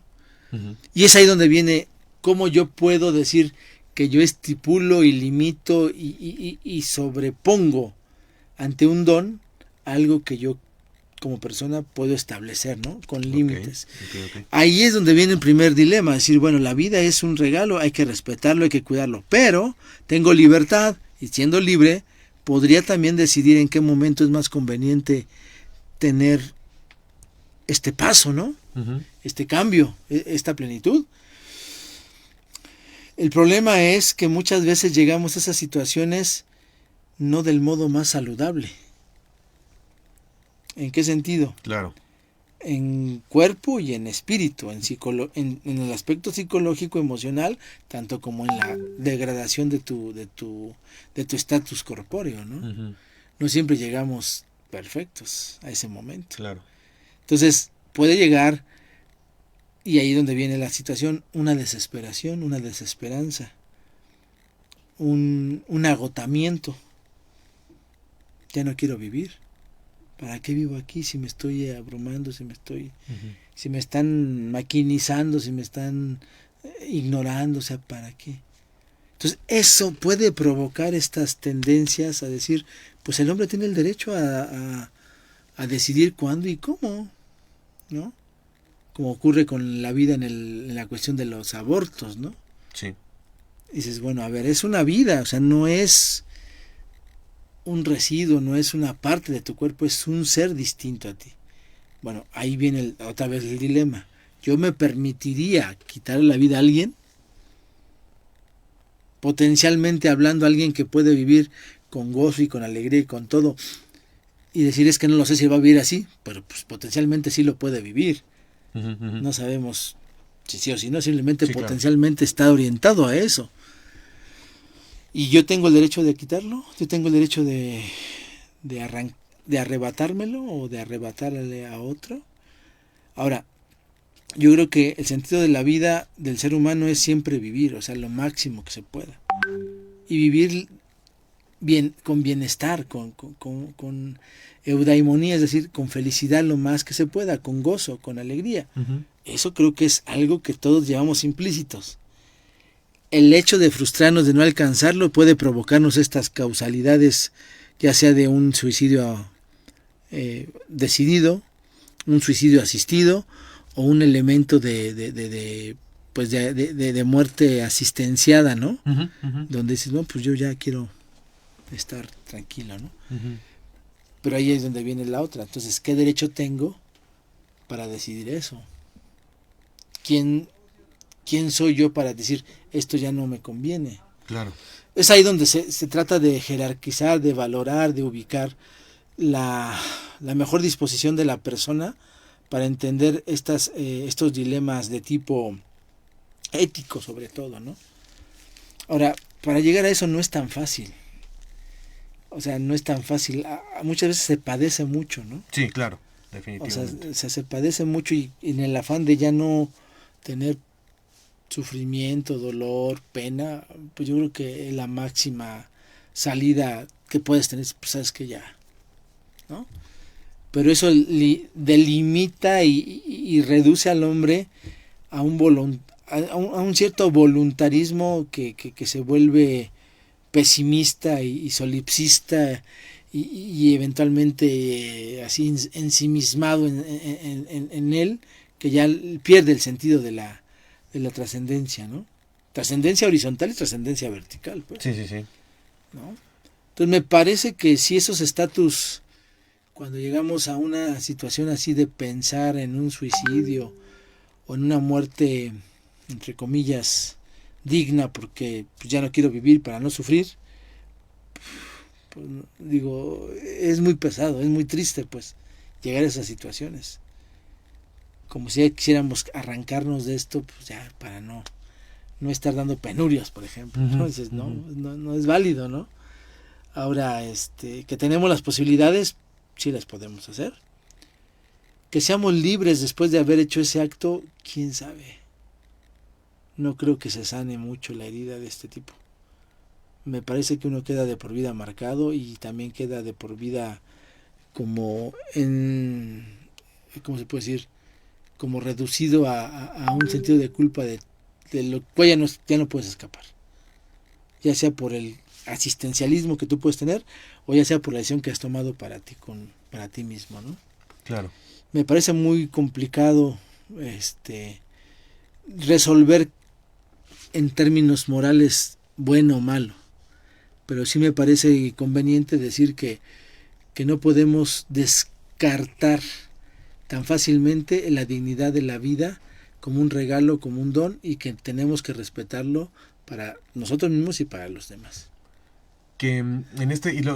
Y es ahí donde viene cómo yo puedo decir que yo estipulo y limito y sobrepongo ante un don algo que yo como persona puedo establecer, ¿no? Con límites. Okay. Ahí es donde viene el primer dilema, decir, bueno, la vida es un regalo, hay que respetarlo, hay que cuidarlo, pero tengo libertad y siendo libre podría también decidir en qué momento es más conveniente tener este paso, ¿no? Este cambio, esta plenitud. El problema es que muchas veces llegamos a esas situaciones no del modo más saludable. ¿En qué sentido? Claro. En cuerpo y en espíritu, en el aspecto psicológico, emocional, tanto como en la degradación de tu estatus corpóreo, ¿no? No siempre llegamos perfectos a ese momento. Claro. Entonces, puede llegar, y ahí es donde viene la situación, una desesperación, una desesperanza, un agotamiento. Ya no quiero vivir. ¿Para qué vivo aquí si me estoy abrumando, si me están maquinizando, si me están ignorando? O sea, ¿para qué? Entonces, eso puede provocar estas tendencias a decir, pues el hombre tiene el derecho a decidir cuándo y cómo, ¿no? Como ocurre con la vida en la cuestión de los abortos, ¿no? Sí. Dices, bueno, a ver, es una vida, o sea, no es un residuo, no es una parte de tu cuerpo, es un ser distinto a ti. Bueno, ahí viene otra vez el dilema. ¿Yo me permitiría quitarle la vida a alguien? Potencialmente hablando, a alguien que puede vivir con gozo y con alegría y con todo, y decir, es que no lo sé si va a vivir así, pero pues potencialmente sí lo puede vivir. No sabemos si sí o si no, simplemente sí, potencialmente claro, está orientado a eso. Y yo tengo el derecho de quitarlo, yo tengo el derecho de arrebatármelo o de arrebatarle a otro. Ahora, yo creo que el sentido de la vida del ser humano es siempre vivir, o sea, lo máximo que se pueda. Y vivir bien, con bienestar, con eudaimonía, es decir, con felicidad lo más que se pueda, con gozo, con alegría. Eso creo que es algo que todos llevamos implícitos. El hecho de frustrarnos, de no alcanzarlo, puede provocarnos estas causalidades, ya sea de un suicidio decidido, un suicidio asistido, o un elemento de muerte asistenciada, ¿no? Donde dices, no, pues yo ya quiero estar tranquilo, ¿no? Pero ahí es donde viene la otra. Entonces, ¿qué derecho tengo para decidir eso? ¿Quién soy yo para decir esto ya no me conviene? Claro. Es ahí donde se trata de jerarquizar, de valorar, de ubicar la mejor disposición de la persona para entender estos dilemas de tipo ético, sobre todo, ¿no? Ahora, para llegar a eso no es tan fácil. O sea, no es tan fácil. Muchas veces se padece mucho, ¿no? Sí, claro, definitivamente. O sea, se padece mucho y en el afán de ya no tener sufrimiento, dolor, pena, pues yo creo que la máxima salida que puedes tener, pues sabes que ya, ¿no? Pero eso delimita y reduce al hombre a un cierto voluntarismo que se vuelve pesimista y solipsista y eventualmente así ensimismado en él, que ya pierde el sentido de la trascendencia, ¿no? Trascendencia horizontal y trascendencia vertical, pues. Sí. ¿No? Entonces me parece que si esos estatus, cuando llegamos a una situación así de pensar en un suicidio o en una muerte, entre comillas, digna porque pues, ya no quiero vivir para no sufrir, pues, digo, es muy pesado, es muy triste pues llegar a esas situaciones. Como si ya quisiéramos arrancarnos de esto, pues ya para no estar dando penurias, por ejemplo. Entonces, no es válido, ¿no? Ahora, que tenemos las posibilidades, sí las podemos hacer. Que seamos libres después de haber hecho ese acto, quién sabe. No creo que se sane mucho la herida de este tipo. Me parece que uno queda de por vida marcado y también queda de por vida como ¿cómo se puede decir? Como reducido a un sentido de culpa de lo cual ya no puedes escapar. Ya sea por el asistencialismo que tú puedes tener o ya sea por la decisión que has tomado para ti mismo, ¿no? Claro. Me parece muy complicado resolver en términos morales bueno o malo, pero sí me parece conveniente decir que no podemos descartar tan fácilmente la dignidad de la vida como un regalo, como un don, y que tenemos que respetarlo para nosotros mismos y para los demás. Que en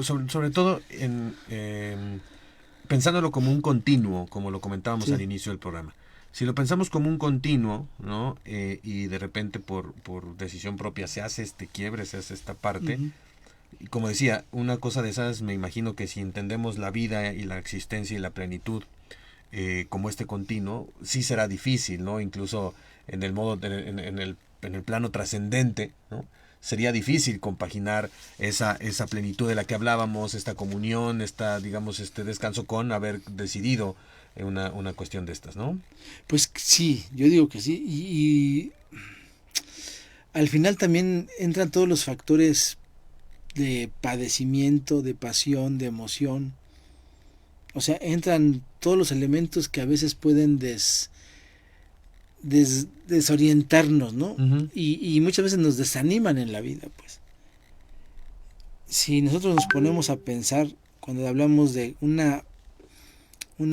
sobre todo pensándolo como un continuo, como lo comentábamos al inicio del programa. Si lo pensamos como un continuo, ¿no? Y de repente por decisión propia se hace este quiebre, se hace esta parte. Y como decía, una cosa de esas, me imagino que si entendemos la vida y la existencia y la plenitud como este continuo, sí será difícil, ¿no? Incluso en el plano trascendente, ¿no? Sería difícil compaginar esa plenitud de la que hablábamos, esta comunión, digamos, este descanso con haber decidido una cuestión de estas, ¿no? Pues sí, yo digo que sí. Y al final también entran todos los factores de padecimiento, de pasión, de emoción. O sea, entran todos los elementos que a veces pueden desorientarnos, ¿no? Y muchas veces nos desaniman en la vida, pues. Si nosotros nos ponemos a pensar cuando hablamos de una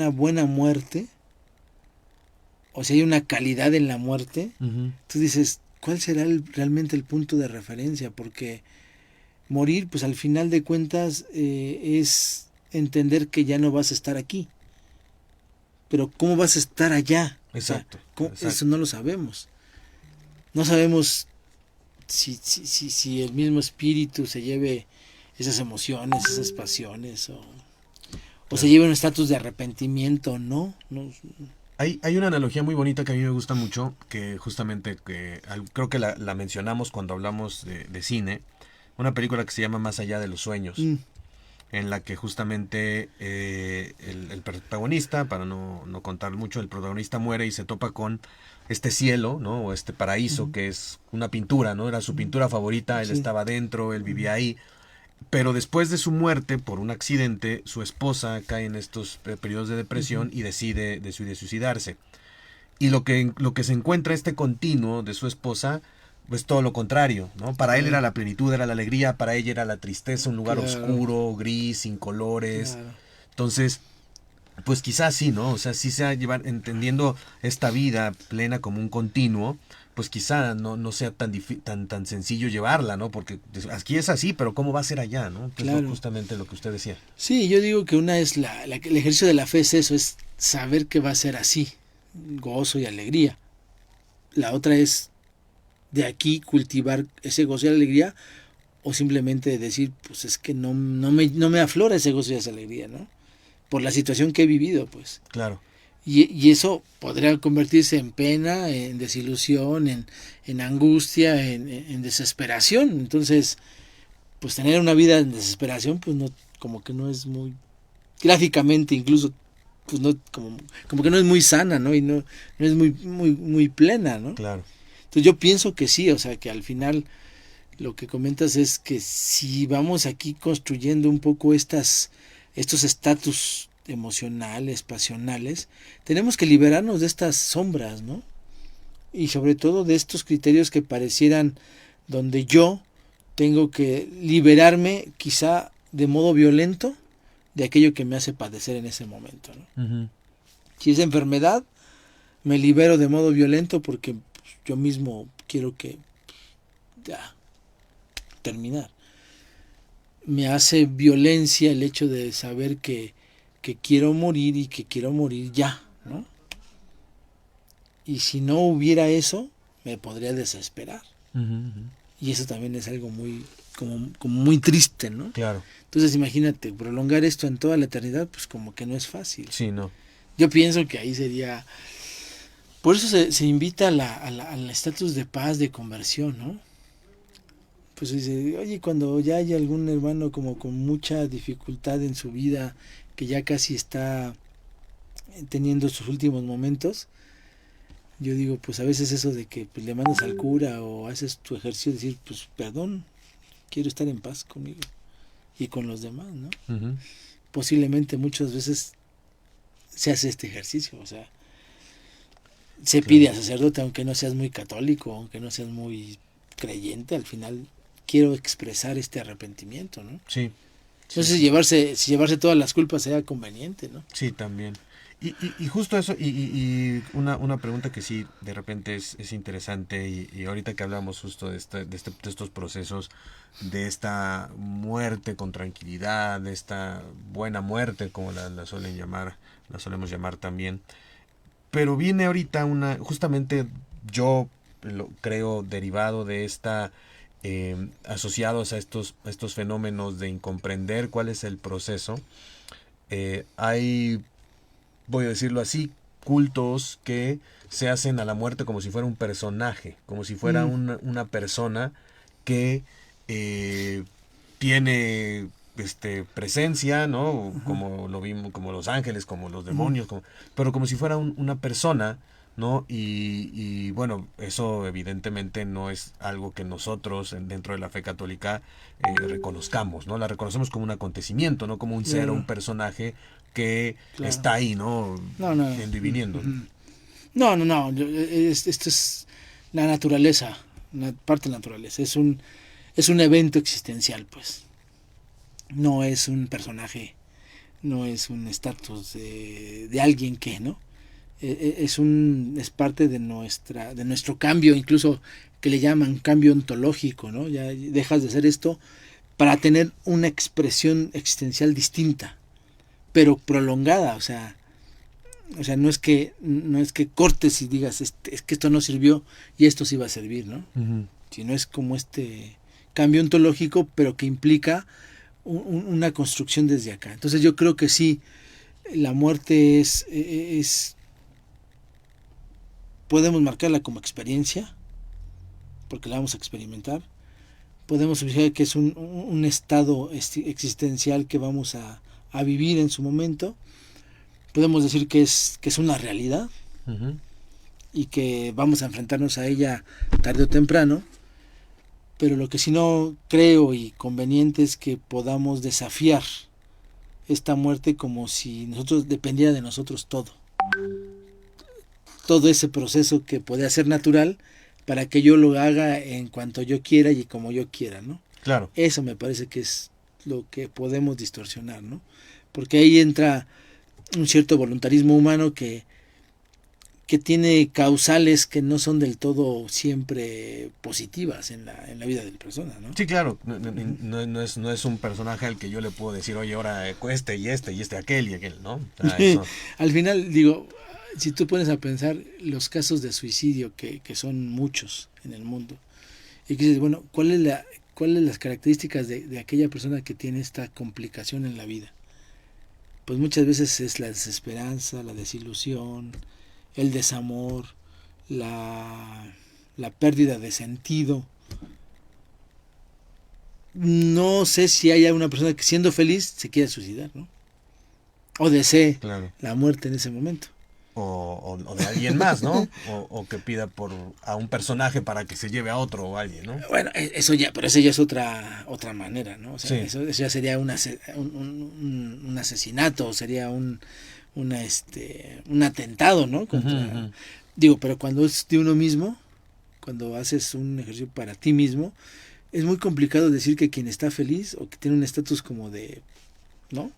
buena muerte, o si hay una calidad en la muerte, tú dices, ¿cuál será realmente el punto de referencia? Porque morir, pues al final de cuentas, es entender que ya no vas a estar aquí. Pero ¿cómo vas a estar allá? Exacto, o sea, exacto. Eso no lo sabemos. No sabemos si el mismo espíritu se lleve esas emociones, esas pasiones, o se lleve un estatus de arrepentimiento, ¿no? Hay una analogía muy bonita que a mí me gusta mucho, que justamente creo que la mencionamos cuando hablamos de cine, una película que se llama Más allá de los sueños. En la que justamente el protagonista, para no contar mucho, el protagonista muere y se topa con este cielo, ¿no? O este paraíso, que es una pintura, ¿no? Era su pintura favorita, él estaba dentro, él vivía ahí. Pero después de su muerte, por un accidente, su esposa cae en estos periodos de depresión y decide suicidarse. Y lo que se encuentra este continuo de su esposa, pues todo lo contrario, ¿no? Para él era la plenitud, era la alegría, para ella era la tristeza, un lugar oscuro, gris, sin colores. Entonces, pues quizás sí, ¿no? O sea, sí sea entendiendo esta vida plena como un continuo, pues quizá no sea tan sencillo llevarla, ¿no? Porque aquí es así, pero ¿cómo va a ser allá, no? Que es justamente lo que usted decía. Sí, yo digo que una es el ejercicio de la fe es eso, es saber que va a ser así, gozo y alegría. La otra es de aquí cultivar ese gozo y alegría, o simplemente decir, pues es que no me aflora ese gozo y esa alegría, ¿no? Por la situación que he vivido, pues. Claro. Y eso podría convertirse en pena, en desilusión, en angustia, en desesperación. Entonces, pues tener una vida en desesperación, pues no, como que no es muy, gráficamente incluso, pues no, como que no es muy sana, ¿no? Y no es muy plena, ¿no? Claro. Entonces yo pienso que sí, o sea, que al final lo que comentas es que si vamos aquí construyendo un poco estos estatus emocionales, pasionales, tenemos que liberarnos de estas sombras, ¿no? Y sobre todo de estos criterios que parecieran donde yo tengo que liberarme quizá de modo violento de aquello que me hace padecer en ese momento, ¿no? Si es enfermedad, me libero de modo violento porque yo mismo quiero que ya, terminar. Me hace violencia el hecho de saber que quiero morir y que quiero morir ya, ¿no? Y si no hubiera eso, me podría desesperar. Y eso también es algo muy, como muy triste, ¿no? Claro. Entonces imagínate, prolongar esto en toda la eternidad, pues como que no es fácil. Sí, no. Yo pienso que ahí sería... Por eso se invita al estatus de paz, de conversión, ¿no? Pues dice, oye, cuando ya hay algún hermano como con mucha dificultad en su vida, que ya casi está teniendo sus últimos momentos, yo digo, pues a veces eso de que pues, le mandas al cura o haces tu ejercicio de decir, pues perdón, quiero estar en paz conmigo y con los demás, ¿no? Uh-huh. Posiblemente muchas veces se hace este ejercicio, o sea, se pide a sacerdote, aunque no seas muy católico, aunque no seas muy creyente, al final quiero expresar este arrepentimiento, ¿no? Sí. Entonces si llevarse todas las culpas sea conveniente, ¿no? Sí, también. Y justo eso, y una pregunta que sí de repente es interesante, y ahorita que hablamos justo de estos procesos, de esta muerte con tranquilidad, de esta buena muerte, como la solemos llamar también, pero viene ahorita justamente yo lo creo derivado de esta, asociados a estos fenómenos de incomprender cuál es el proceso, hay, voy a decirlo así, cultos que se hacen a la muerte como si fuera un personaje, como si fuera una persona que tiene presencia, ¿no? Uh-huh. Como lo vimos, como los ángeles, como los demonios, uh-huh. Pero como si fuera una persona, ¿no? Y bueno, eso evidentemente no es algo que nosotros dentro de la fe católica reconozcamos, ¿no? La reconocemos como un acontecimiento, no como un ser o un personaje que está ahí, ¿no? Yendo y viniendo. No. Esto es la naturaleza, una parte de la naturaleza. Es un evento existencial, pues. No es un personaje, no es un estatus de alguien que, ¿no? Es parte de nuestro cambio, incluso que le llaman cambio ontológico, ¿no? Ya dejas de hacer esto para tener una expresión existencial distinta, pero prolongada, o sea, no es que cortes y digas es que esto no sirvió y esto sí va a servir, ¿no? Uh-huh. Sino es como este cambio ontológico, pero que implica una construcción desde acá. Entonces yo creo que sí, la muerte es podemos marcarla como experiencia, porque la vamos a experimentar. Podemos decir que es un estado existencial que vamos a vivir en su momento. Podemos decir que es una realidad, uh-huh. Y que vamos a enfrentarnos a ella tarde o temprano. Pero lo que sí no creo y conveniente es que podamos desafiar esta muerte como si dependiera de nosotros todo ese proceso que puede ser natural para que yo lo haga en cuanto yo quiera y como yo quiera, ¿no? Claro. Eso me parece que es lo que podemos distorsionar, ¿no? Porque ahí entra un cierto voluntarismo humano que tiene causales que no son del todo siempre positivas en la vida de la persona, ¿no? Sí, claro, no es un personaje al que yo le puedo decir, oye, ahora aquel, ¿no? Eso. Al final, digo, si tú pones a pensar los casos de suicidio, que son muchos en el mundo, y que dices, bueno, ¿cuáles las características de aquella persona que tiene esta complicación en la vida? Pues muchas veces es la desesperanza, la desilusión, el desamor, la pérdida de sentido. No sé si haya una persona que siendo feliz se quiera suicidar, ¿no? O desee la muerte en ese momento. O de alguien más, ¿no? o que pida a un personaje para que se lleve a otro o a alguien, ¿no? Bueno, eso ya es otra manera, ¿no? O sea, sí. eso ya sería un asesinato, sería un atentado, ¿no? Uh-huh. Digo, pero cuando es de uno mismo, cuando haces un ejercicio para ti mismo, es muy complicado decir que quien está feliz o que tiene un estatus como de, ¿no?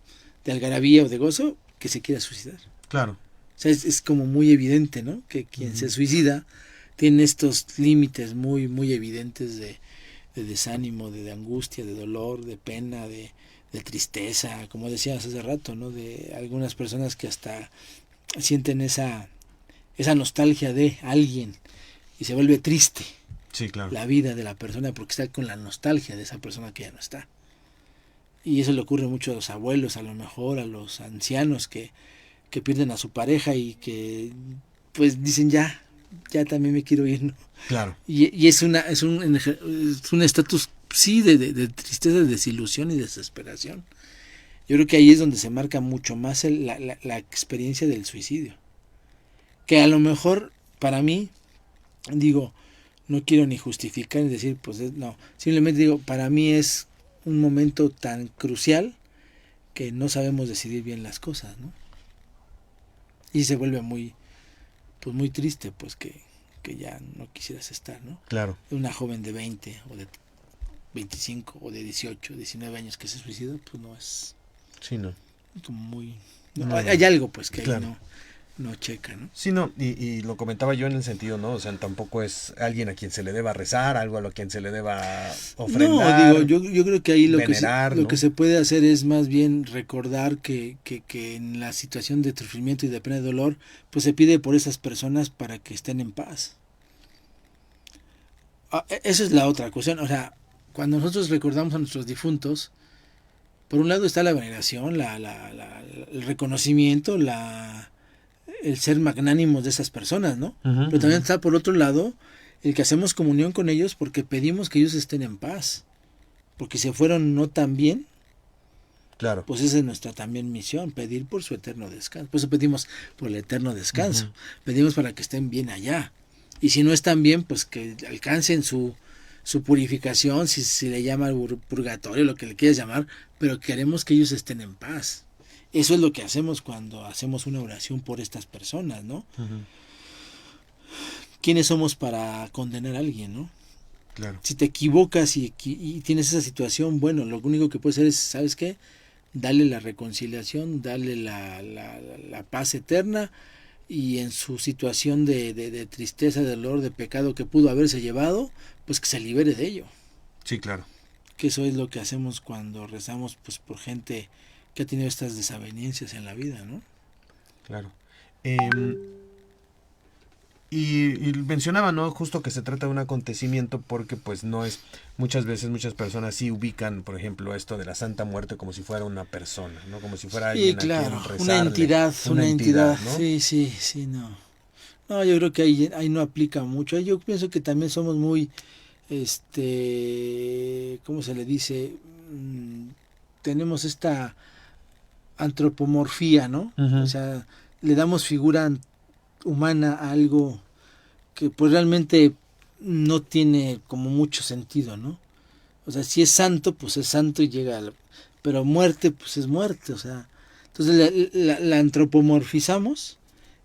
De algarabía o de gozo, que se quiera suicidar. Claro. O sea, es como muy evidente, ¿no? Que quien se suicida tiene estos límites muy, muy evidentes desánimo, de angustia, de dolor, de pena, de tristeza, como decías hace rato, ¿no? De algunas personas que hasta sienten esa nostalgia de alguien y se vuelve triste Sí, claro. la vida de la persona porque está con la nostalgia de esa persona que ya no está. Y eso le ocurre mucho a los abuelos, a lo mejor a los ancianos que pierden a su pareja y que pues dicen ya también me quiero ir, ¿no? Claro. Y es un estatus, sí, de tristeza, de desilusión y desesperación. Yo creo que ahí es donde se marca mucho más la experiencia del suicidio. Que a lo mejor, para mí, digo, no quiero ni justificar ni decir, pues no, simplemente digo, para mí es un momento tan crucial que no sabemos decidir bien las cosas, ¿no? Y se vuelve muy triste, pues que ya no quisieras estar, ¿no? Claro. Una joven de 20 o de 25 o de 18, 19 años que se suicida, pues no es Sí, no. como muy... No. Hay algo pues que Claro. ahí no checa, ¿no? Sí, no, y lo comentaba yo en el sentido, ¿no? O sea, tampoco es alguien a quien se le deba rezar, algo a lo quien se le deba ofrendar. No, digo, yo creo que ahí venerar, lo ¿no? que se puede hacer es más bien recordar que en la situación de sufrimiento y de pena y dolor, pues se pide por esas personas para que estén en paz. Esa es la otra cuestión. O sea, cuando nosotros recordamos a nuestros difuntos, por un lado está la veneración, el reconocimiento, el ser magnánimos de esas personas, ¿no? Ujú, Pero también ujú. está por otro lado el que hacemos comunión con ellos porque pedimos que ellos estén en paz. Porque si fueron no tan bien, Claro. pues esa es nuestra también misión, pedir por su eterno descanso. Por eso pedimos por el eterno descanso. Ujú. Pedimos para que estén bien allá. Y si no están bien, pues que alcancen su purificación, si le llama purgatorio, lo que le quieras llamar, pero queremos que ellos estén en paz. Eso es lo que hacemos cuando hacemos una oración por estas personas, ¿no? Ujú. ¿Quiénes somos para condenar a alguien, no? Claro. Si te equivocas y tienes esa situación, bueno, lo único que puedes hacer es, ¿sabes qué? Dale la reconciliación, dale la paz eterna, y en su situación de tristeza, de dolor, de pecado que pudo haberse llevado, pues que se libere de ello. Sí, claro. Que eso es lo que hacemos cuando rezamos pues por gente que ha tenido estas desavenencias en la vida, ¿no? Claro. Y mencionaba, ¿no? Justo que se trata de un acontecimiento porque pues no es, muchas veces muchas personas sí ubican, por ejemplo, esto de la Santa Muerte como si fuera una persona, ¿no? Como si fuera Sí, alguien claro, a quien una rezarle. entidad, ¿no? sí, no. No, yo creo que ahí no aplica mucho. Yo pienso que también somos muy, ¿cómo se le dice? Tenemos esta antropomorfía, ¿no? Ujú. O sea, le damos figura humana a algo que pues realmente no tiene como mucho sentido, ¿no? O sea, si es santo, pues es santo y llega pero muerte, pues es muerte, o sea, entonces la antropomorfizamos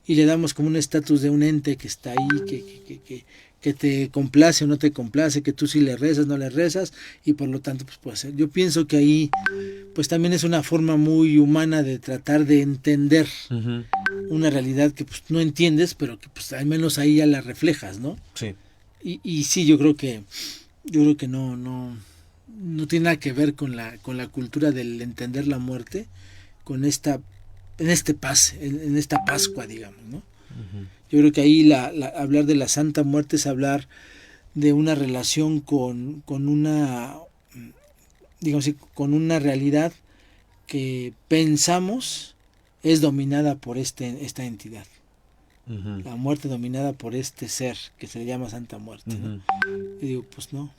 y le damos como un estatus de un ente que está ahí, que te complace o no te complace, que tú sí le rezas, no le rezas, y por lo tanto pues puede ser. Yo pienso que ahí pues también es una forma muy humana de tratar de entender Ujú. una realidad que pues no entiendes, pero que pues al menos ahí ya la reflejas, ¿no? Sí. Y sí, yo creo que no tiene nada que ver con la cultura del entender la muerte, con esta Pascua, digamos, ¿no? Ujú. Yo creo que ahí hablar de la Santa Muerte es hablar de una relación con una, digamos así, con una realidad que pensamos es dominada por esta entidad. Ujú. La muerte dominada por este ser que se le llama Santa Muerte, ¿no? Ujú. Y digo, pues no,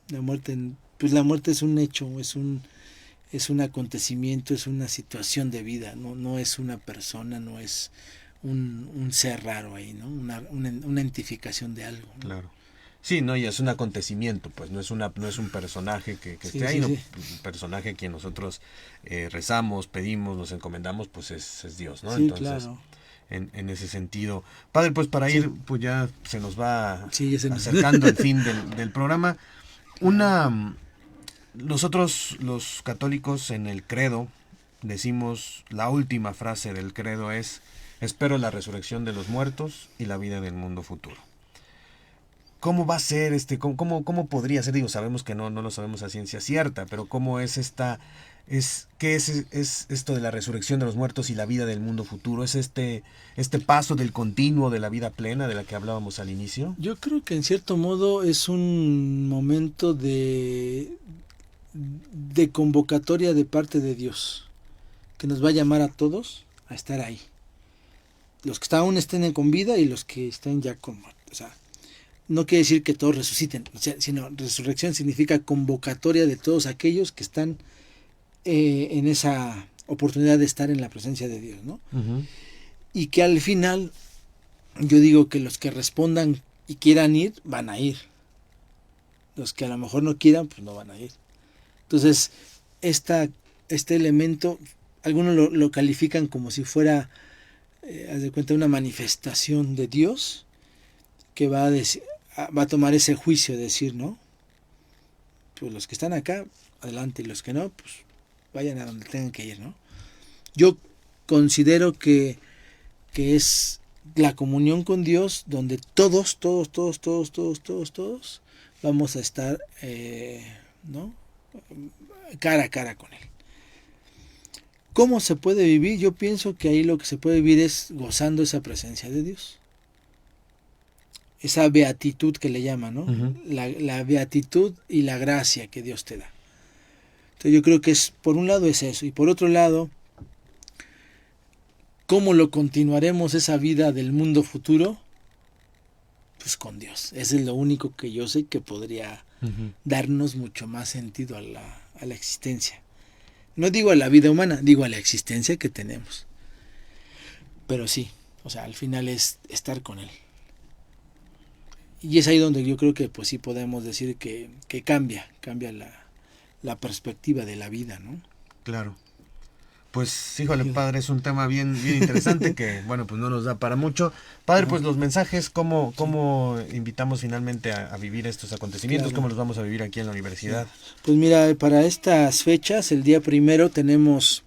la muerte es un hecho, es un acontecimiento, es una situación de vida, no es una persona, no es un ser raro ahí, ¿no? Una identificación de algo, ¿no? Claro. Sí, no, y es un acontecimiento, pues no es un personaje que Sí, esté ahí, sí, no, sí. un personaje a quien nosotros rezamos, pedimos, nos encomendamos, pues es Dios, ¿no? Sí, Entonces, claro. en ese sentido. Padre, pues para Sí. ir, pues ya se nos va Sí, ya se nos- acercando el fin del programa. Nosotros los católicos en el credo decimos, la última frase del credo es, espero la resurrección de los muertos y la vida del mundo futuro. ¿cómo va a ser cómo podría ser? Digo, sabemos que no lo sabemos a ciencia cierta, pero ¿cómo es qué es esto de la resurrección de los muertos y la vida del mundo futuro? ¿Es este paso del continuo de la vida plena de la que hablábamos al inicio? Yo creo que en cierto modo es un momento de convocatoria de parte de Dios, que nos va a llamar a todos a estar ahí. Los que aún estén con vida y los que estén ya con muerte. O sea, no quiere decir que todos resuciten, sino resurrección significa convocatoria de todos aquellos que están en esa oportunidad de estar en la presencia de Dios, ¿no? Uh-huh. Y que al final, yo digo que los que respondan y quieran ir, van a ir. Los que a lo mejor no quieran, pues no van a ir. Entonces, este elemento, algunos lo califican como si fuera, haz de cuenta, una manifestación de Dios que va a tomar ese juicio de decir, ¿no? Pues los que están acá, adelante, y los que no, pues vayan a donde tengan que ir, ¿no? Yo considero que es la comunión con Dios donde todos vamos a estar, ¿no? Cara a cara con Él. ¿Cómo se puede vivir? Yo pienso que ahí lo que se puede vivir es gozando esa presencia de Dios. Esa beatitud que le llaman, ¿no? Uh-huh. La beatitud y la gracia que Dios te da. Entonces yo creo que por un lado es eso, y por otro lado, ¿cómo lo continuaremos esa vida del mundo futuro? Pues con Dios. Ese es lo único que yo sé que podría Uh-huh. darnos mucho más sentido a la existencia. No digo a la vida humana, digo a la existencia que tenemos. Pero sí, o sea, al final es estar con Él. Y es ahí donde yo creo que pues sí podemos decir que cambia la perspectiva de la vida, ¿no? Claro. Pues, híjole, padre, es un tema bien interesante que, bueno, pues no nos da para mucho. Padre, pues los mensajes, ¿cómo invitamos finalmente a vivir estos acontecimientos? Claro. ¿Cómo los vamos a vivir aquí en la universidad? Pues mira, para estas fechas, el día 1 tenemos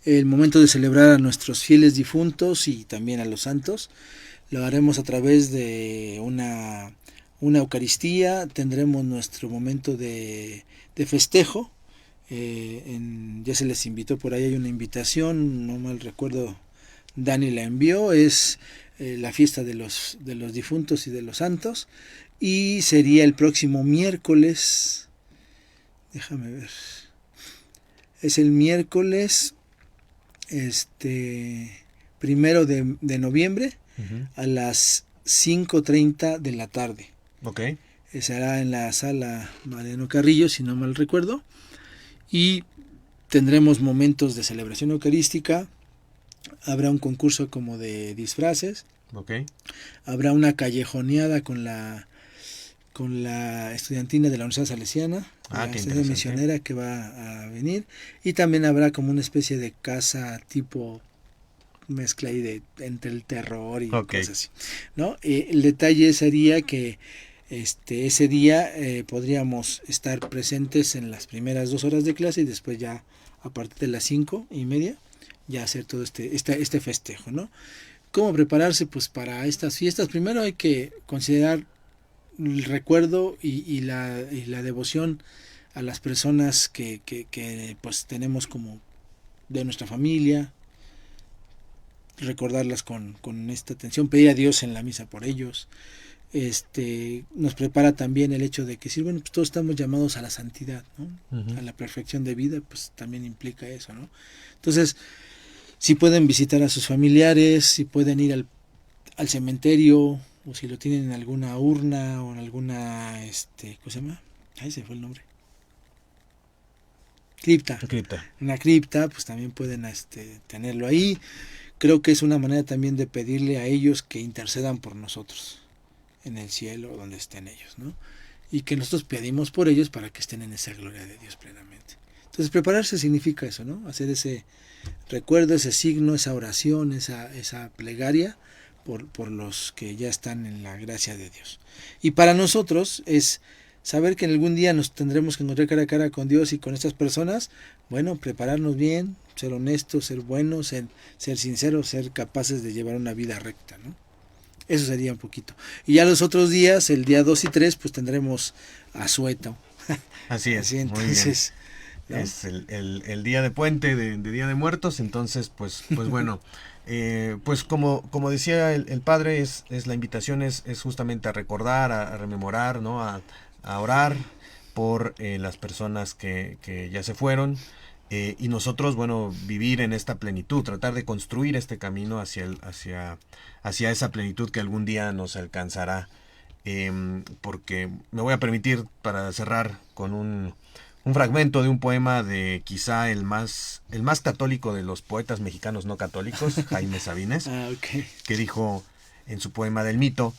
el momento de celebrar a nuestros fieles difuntos y también a los santos. Lo haremos a través de una Eucaristía, tendremos nuestro momento de festejo. Ya se les invitó, por ahí hay una invitación, no mal recuerdo, Dani la envió, es la fiesta de los difuntos y de los santos, y sería el próximo miércoles, déjame ver, es el miércoles 1 de noviembre Uh-huh. a las 5:30 de la tarde. Ok. Será en la sala Mariano Carrillo, si no mal recuerdo. Y tendremos momentos de celebración eucarística, habrá un concurso como de disfraces, Ok. habrá una callejoneada con la estudiantina de la Universidad Salesiana, Ah, la qué sede interesante. misionera que va a venir, y también habrá como una especie de casa tipo mezcla ahí entre el terror y Ok. cosas así, ¿no? El detalle sería que ese día podríamos estar presentes en las primeras 2 horas de clase y después ya a partir de las 5:30 ya hacer todo este festejo, ¿no? ¿Cómo prepararse? Pues para estas fiestas primero hay que considerar el recuerdo y la devoción a las personas que pues tenemos como de nuestra familia, recordarlas con esta atención, pedir a Dios en la misa por ellos. Nos prepara también el hecho de que sí, bueno, pues todos estamos llamados a la santidad, ¿no? Uh-huh. A la perfección de vida, pues también implica eso, ¿no? Entonces, si pueden visitar a sus familiares, si pueden ir al cementerio, o si lo tienen en alguna urna o en alguna, ¿cómo se llama? Ahí se fue el nombre. Cripta. Cripta. En la cripta, pues también pueden tenerlo ahí. Creo que es una manera también de pedirle a ellos que intercedan por nosotros en el cielo, donde estén ellos, ¿no? Y que nosotros pedimos por ellos para que estén en esa gloria de Dios plenamente. Entonces, prepararse significa eso, ¿no? Hacer ese recuerdo, ese signo, esa oración, esa plegaria por los que ya están en la gracia de Dios. Y para nosotros es saber que en algún día nos tendremos que encontrar cara a cara con Dios y con estas personas. Bueno, prepararnos bien, ser honestos, ser buenos, ser sinceros, ser capaces de llevar una vida recta, ¿no? Eso sería un poquito. Y ya los otros días, el día 2 y 3, pues tendremos asueto. Así es, Así, muy bien. entonces, ¿no? Es el día de puente, de Día de Muertos, entonces pues bueno, pues como decía el padre, es la invitación es justamente a recordar, a rememorar, ¿no? A orar por las personas que ya se fueron, y nosotros, bueno, vivir en esta plenitud, tratar de construir este camino hacia esa plenitud que algún día nos alcanzará. Porque me voy a permitir, para cerrar, con un fragmento de un poema de quizá el más católico de los poetas mexicanos no católicos, Jaime Sabines, Ok. que dijo en su poema del mito: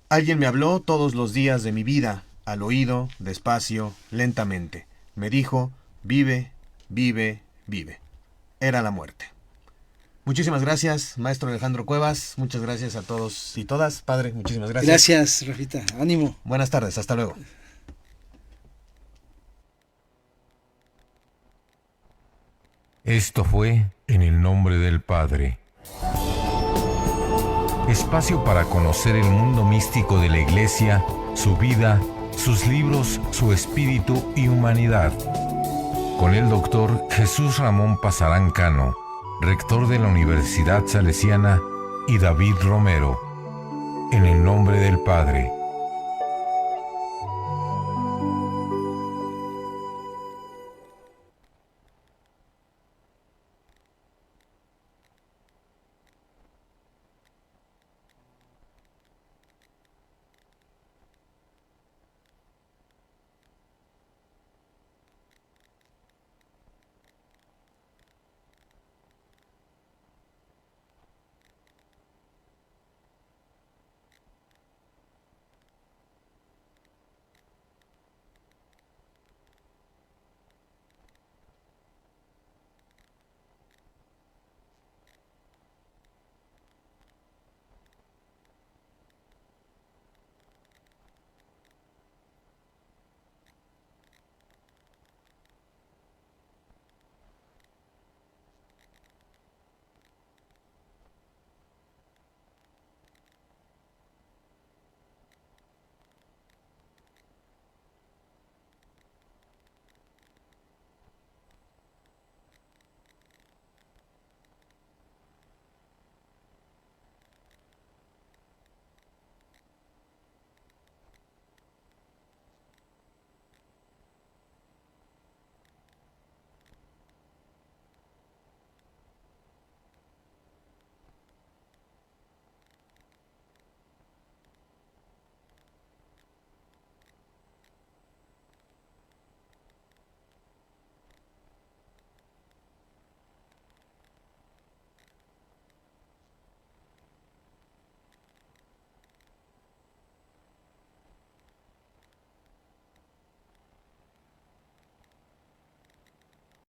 alguien me habló todos los días de mi vida, al oído, despacio, lentamente. Me dijo: vive, vive, vive. Era la muerte. Muchísimas gracias, maestro Alejandro Cuevas. Muchas gracias a todos y todas. Padre, muchísimas gracias. Gracias, Rafita. Ánimo. Buenas tardes, hasta luego. Esto fue En el nombre del Padre. Espacio para conocer el mundo místico de la Iglesia, su vida, sus libros, su espíritu y humanidad. Con el doctor Jesús Ramón Pasarán Cano, rector de la Universidad Salesiana, y David Romero. En el nombre del Padre,